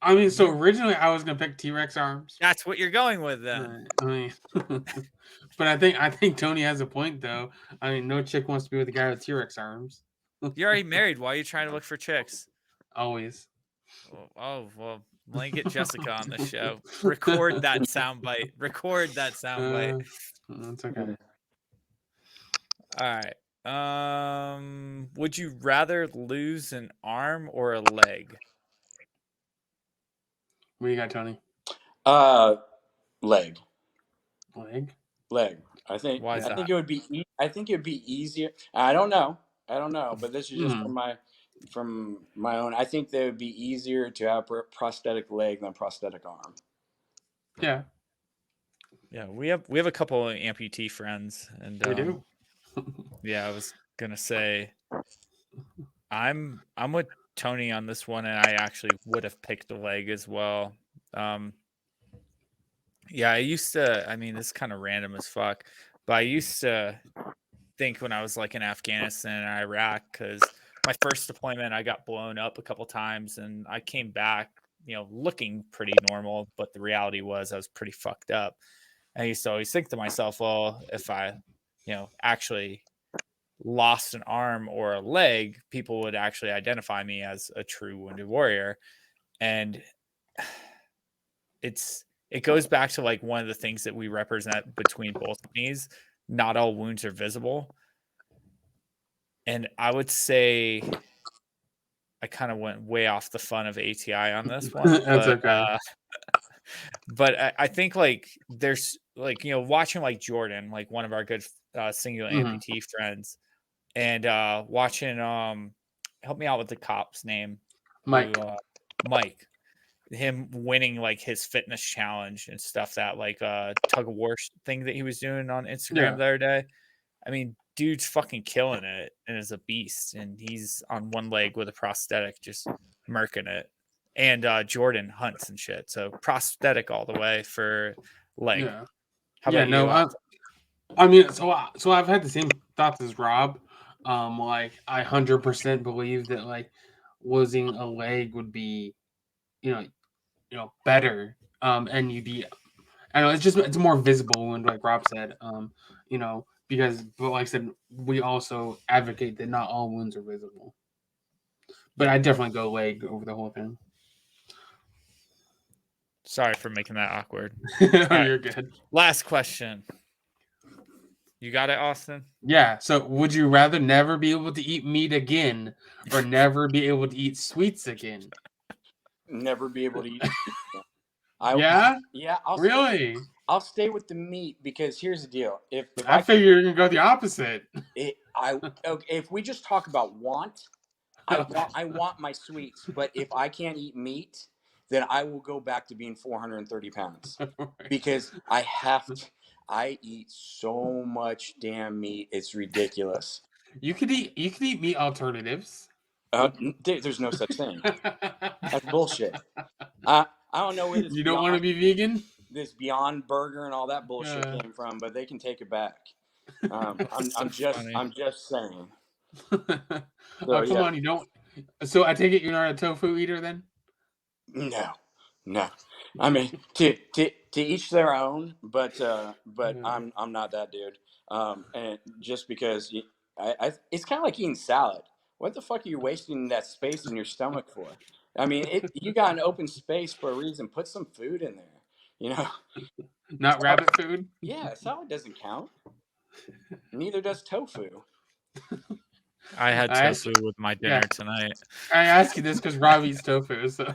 I mean, so originally I was gonna pick T-Rex arms. That's what you're going with then. I mean, but I think Tony has a point though. I mean, no chick wants to be with a guy with T-Rex arms. You're already married. Why are you trying to look for chicks? Always. Well, let me get Jessica on the show. Record that soundbite. Record that soundbite. That's okay. All right. Would you rather lose an arm or a leg? What you got, Tony? Leg. Leg. I think Why is I think that? it would be I think it would be easier. I don't know. But this is just from my own. I think that it would be easier to have a prosthetic leg than a prosthetic arm. Yeah, Yeah, we have a couple of amputee friends, and we do. yeah, I was gonna say I'm with Tony on this one, and I actually would have picked the leg as well. Yeah, I used to. I mean, this is kind of random as fuck, but I used to think when I was like in Afghanistan and Iraq, because my first deployment, I got blown up a couple times, and I came back, looking pretty normal, but the reality was I was pretty fucked up. I used to always think to myself, well, if I, actually lost an arm or a leg, people would actually identify me as a true wounded warrior. And it goes back to like one of the things that we represent between both knees. Not all wounds are visible. And I would say I kind of went way off the fun of ATI on this one, That's okay. but I think like there's like watching like Jordan, like one of our good singular Hmm. amputee friends, and watching help me out with the cop's name, who Mike. Mike, him winning like his fitness challenge and stuff, that like tug of war thing that he was doing on Instagram Yeah. the other day. I mean, dude's fucking killing it and is a beast, and he's on one leg with a prosthetic, just murking it. And Jordan hunts and shit, so prosthetic all the way for leg. Yeah. How Yeah. about No. you? I mean, so I've had the same thoughts as Rob. Like I 100% believe that like losing a leg would be, you know, better. And you'd be, I know it's more visible when, like Rob said, because, but like I said, we also advocate that not all wounds are visible. But I definitely go leg over the whole thing. Sorry for making that awkward. Oh, All right, you're good. last question. You got it, Austin? Yeah. So, would you rather never be able to eat meat again, or never be able to eat sweets again? Never be able to eat. Yeah. Yeah, Really? I'll stay with the meat, because here's the deal. If I I could, figure you're gonna go the opposite. okay, if we just talk about want, I want my sweets. But if I can't eat meat, then I will go back to being 430 pounds, because I eat so much damn meat. It's ridiculous. You could eat meat alternatives. There's no such thing. That's bullshit. I don't know where You don't want to be vegan? this Beyond Burger and all that bullshit Uh, came from, but they can take it back. That's so funny. I'm just saying. So oh, come yeah, on, you don't. So I take it you're not a tofu eater then? no, no. I mean, to each their own, but Yeah. I'm not that dude. And just because it's kind of like eating salad. What the fuck are you wasting that space in your stomach for? I mean, you got an open space for a reason. Put some food in there. You know, Not rabbit food? yeah, salad doesn't count. Neither does tofu. I had I asked, tofu with my yeah, dinner tonight. I ask you this because Rob eats tofu, so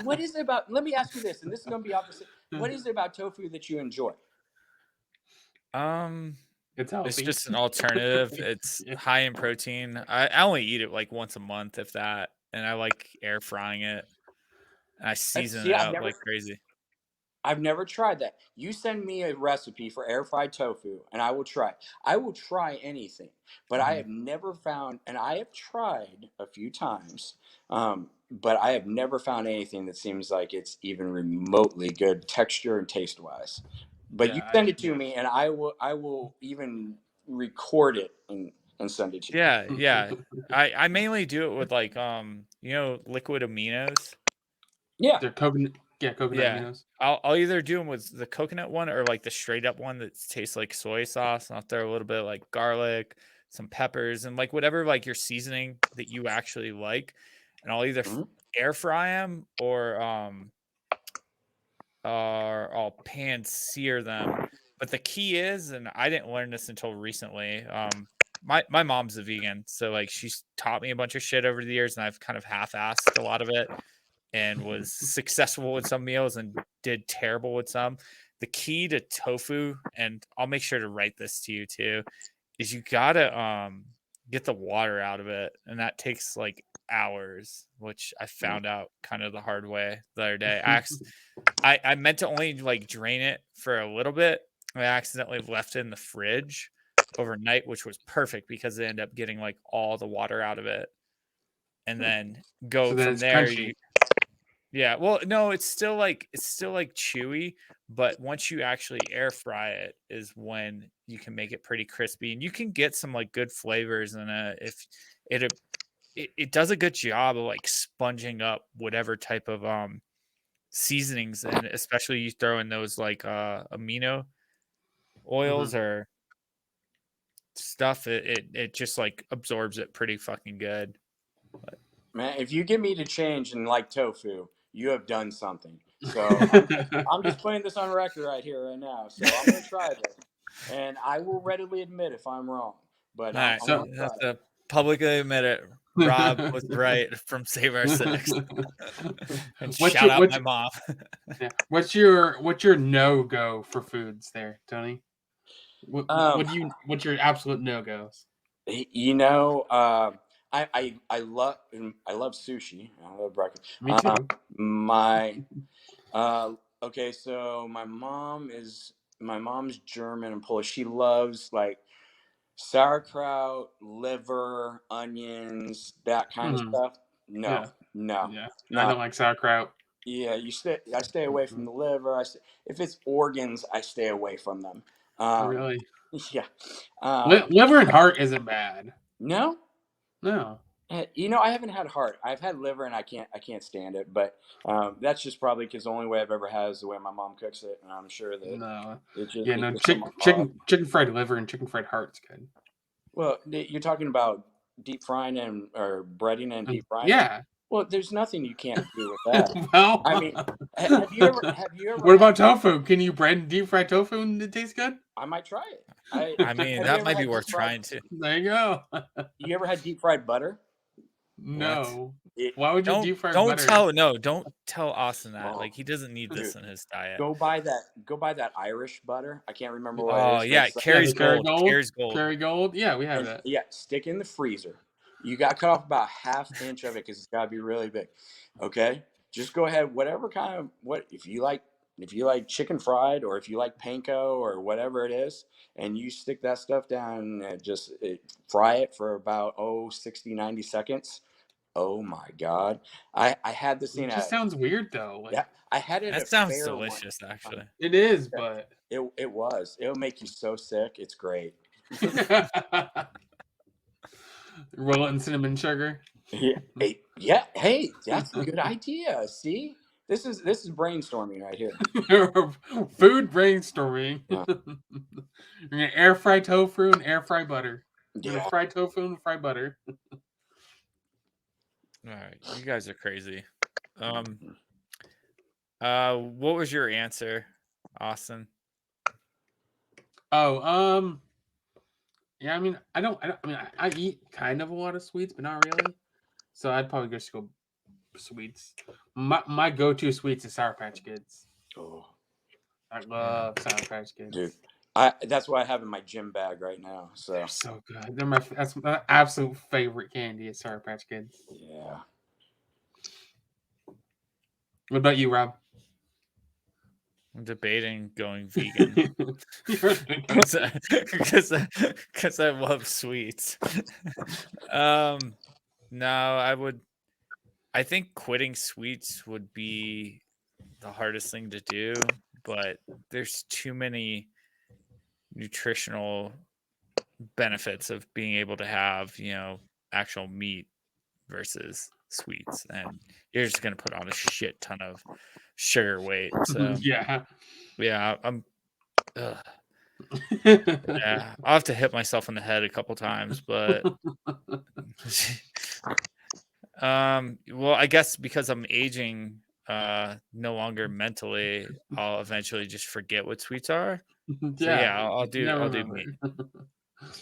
What is it about? Let me ask you this, and this is going to be opposite. What is it about tofu that you enjoy? Um, it's it's healthy. just an alternative. It's Yeah. high in protein. I only eat it like once a month, if that, and I like air frying it. And I season See, it up like crazy. I've never tried that. You send me a recipe for air fried tofu, and I will try. I will try anything, but I Mhm. have never found, and I have tried a few times, but I have never found anything that seems like it's even remotely good texture and taste wise. But you Yeah, send it to yeah. me, and I will even record it and send it to you. Yeah, yeah. I mainly do it with like liquid aminos. Yeah. They're coconut, yeah, coconut Yeah. aminos. I'll either do them with the coconut one or like the straight up one that tastes like soy sauce, and I'll throw a little bit of like garlic, some peppers, and like whatever like your seasoning that you actually like, and I'll either Mhm. air fry them or I'll pan sear them. But the key is, and I didn't learn this until recently. My mom's a vegan, so like she's taught me a bunch of shit over the years, and I've kind of half-assed a lot of it and was successful with some meals and did terrible with some. The key to tofu, and I'll make sure to write this to you too, is you gotta get the water out of it, and that takes like hours, which I found out kind of the hard way the other day. I meant to only like drain it for a little bit. I accidentally left it in the fridge overnight, which was perfect because they end up getting like all the water out of it. And then So go then from it's there. crunchy. Yeah, well, no, it's still like chewy, but once you actually air fry it is when you can make it pretty crispy, and you can get some like good flavors in it if it it does a good job of like sponging up whatever type of seasonings, and especially you throw in those like amino Hmm. oils or stuff, it just like absorbs it pretty fucking good. Man, if you get me to change and like tofu, you have done something. So Yeah, I'm just putting this on record right here, right now. So I'm going to try this, and I will readily admit if I'm wrong. But All right, So- I'm have to publicly admit it. Rob was right from Save Our Six. And shout out my mom. Yeah. What's your no go for foods there, Tony? What's your absolute no goes? You know, I love sushi. I love breakfast. Me too. My okay, so my mom's German and Polish. She loves like sauerkraut, liver, onions, that kind of Mhm. stuff. No, Yeah. no, Yeah. I no. don't like sauerkraut. Yeah, I stay away from the liver. If it's organs, I stay away from them. Really. Yeah. Um, Liver and heart isn't bad. no, No. you know, I haven't had heart. I've had liver, and I can't stand it. But that's just probably because the only way I've ever had is the way my mom cooks it, and I'm sure that No. it's just Yeah, no, something odd. chicken fried liver and chicken fried heart's good. Well, you're talking about deep frying or breading and deep frying it. Yeah. Well, there's nothing you can't do with that. Well, I mean, have you ever what about tofu? Can you bread and deep fry tofu and it tastes good? I might try it. I mean, Have you that ever might be had worth deep fried? trying too. There you go. You ever had deep fried butter? No. It, Why would you Don't deep fry don't butter? don't tell Austin that. Oh, Like he doesn't need this dude, in his diet. go buy that Irish butter. I can't remember what Oh it is. yeah, It's like, Yeah, Carrie's the Kerry gold. gold. Carrie's gold. Kerry gold. Yeah, we have and that. yeah, stick in the freezer. You got to cut off about ½ inch of it because it's got to be really big. Okay, just go ahead. Whatever kind of if you like chicken fried or if you like panko or whatever it is, and you stick that stuff down and fry it for about 60-90 seconds. Oh my God, I had this thing It just at sounds weird though. Like yeah, I had it That at sounds fair one delicious, time. actually. it is, but It was. It'll make you so sick. It's great. roll it in cinnamon sugar. Yeah. Hey, that's a good idea. See, this is brainstorming right here. Food brainstorming. Yeah. You're gonna air fry tofu and air fry butter. You're gonna Yeah. fry tofu and fry butter. All right, you guys are crazy. What was your answer, Austin? Oh, yeah. I mean, I eat kind of a lot of sweets, but not really. So I'd probably just go sweets. My go-to sweets is Sour Patch Kids. Oh, I love Sour Patch Kids. dude, that's what I have in my gym bag right now. So They're so good. That's my absolute favorite candy is Sour Patch Kids. yeah. What about you, Rob? I'm debating going vegan because I love sweets. No, I think quitting sweets would be the hardest thing to do, but there's too many nutritional benefits of being able to have, actual meat versus sweets, and you're just going to put on a shit ton of sugar weight. So Yeah. yeah, yeah, I'll have to hit myself in the head a couple times, but well, I guess because I'm aging no longer mentally, I'll eventually just forget what sweets are. So Yeah. yeah, I'll do Never I'll do remember. meat.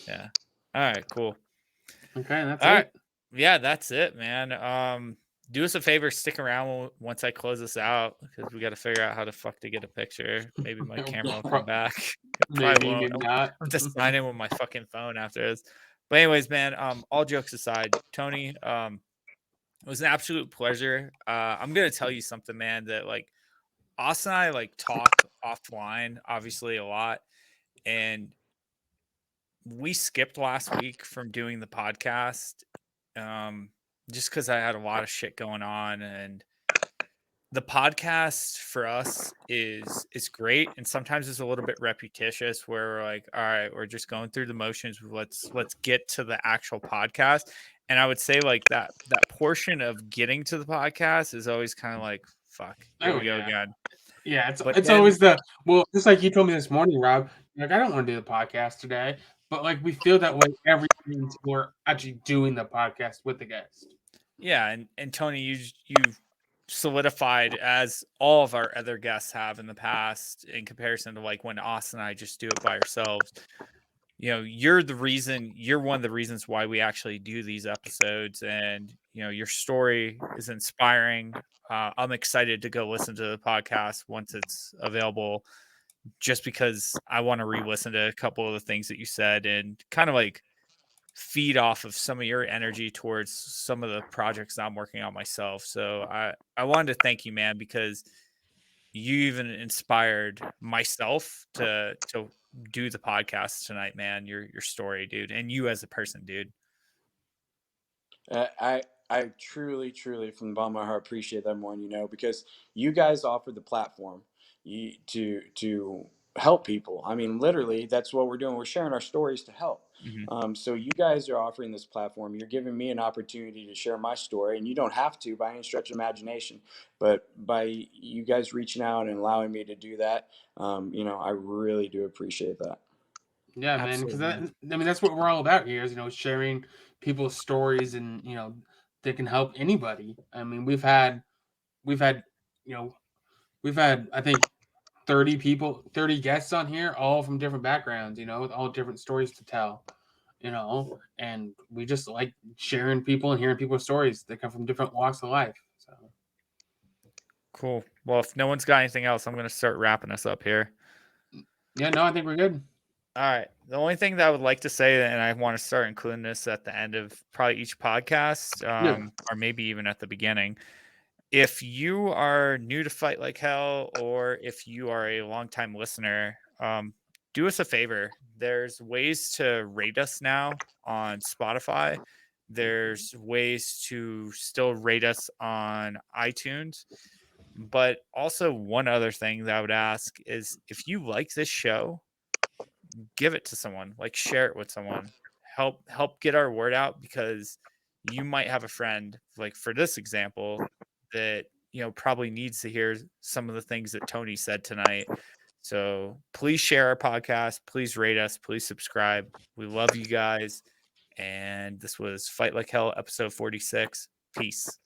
Yeah. All right, cool. Okay, that's All right. it. Yeah, that's it, man. Do us a favor, stick around once I close this out because we got to figure out how the fuck to get a picture. Maybe my camera will come back. It probably Maybe, won't. maybe not. I'm just sign in with my fucking phone after this. But anyways, man, all jokes aside, Tony, it was an absolute pleasure. I'm gonna tell you something, man, that like Austin and I like talk offline, obviously a lot, and we skipped last week from doing the podcast, just because I had a lot of shit going on, and the podcast for us is great, and sometimes it's a little bit repetitious where we're like, all right, we're just going through the motions. Let's get to the actual podcast. And I would say like that portion of getting to the podcast is always kind of like, fuck, here Oh we go yeah. again. Yeah, But it's then always just like you told me this morning, Rob. Like I don't want to do the podcast today, but like we feel that way every time we're actually doing the podcast with the guest. yeah, and Tony, you've solidified as all of our other guests have in the past in comparison to like when Austin and I just do it by ourselves. you're one of the reasons why we actually do these episodes, and your story is inspiring. I'm excited to go listen to the podcast once it's available, just because I want to re-listen to a couple of the things that you said and kind of like feed off of some of your energy towards some of the projects I'm working on myself. So I wanted to thank you, man, because you even inspired myself to do the podcast tonight, man. Your story, dude, and you as a person, dude. I truly, truly, from the bottom of my heart, appreciate that more. Because you guys offer the platform to help people. I mean, literally, that's what we're doing. We're sharing our stories to help. Mhm. So you guys are offering this platform. You're giving me an opportunity to share my story, and you don't have to by any stretch of imagination. But by you guys reaching out and allowing me to do that, I really do appreciate that. Yeah, man, because Absolutely, that man. I mean that's what we're all about here is sharing people's stories and they can help anybody. I mean we've had you know we've had I think 30 people, 30 guests on here, all from different backgrounds, with all different stories to tell, and we just like sharing people and hearing people's stories that come from different walks of life. So Cool. Well, if no one's got anything else, I'm gonna start wrapping us up here. yeah, no, I think we're good. All right. The only thing that I would like to say, and I want to start including this at the end of probably each podcast, Yeah. or maybe even at the beginning. If you are new to Fight Like Hell, or if you are a longtime listener, do us a favor. There's ways to rate us now on Spotify. There's ways to still rate us on iTunes. But also, one other thing that I would ask is if you like this show, give it to someone, like share it with someone. Help get our word out, because you might have a friend, like for this example, that probably needs to hear some of the things that Tony said tonight. So please share our podcast, please rate us, please subscribe. We love you guys. And this was Fight Like Hell episode 46. Peace.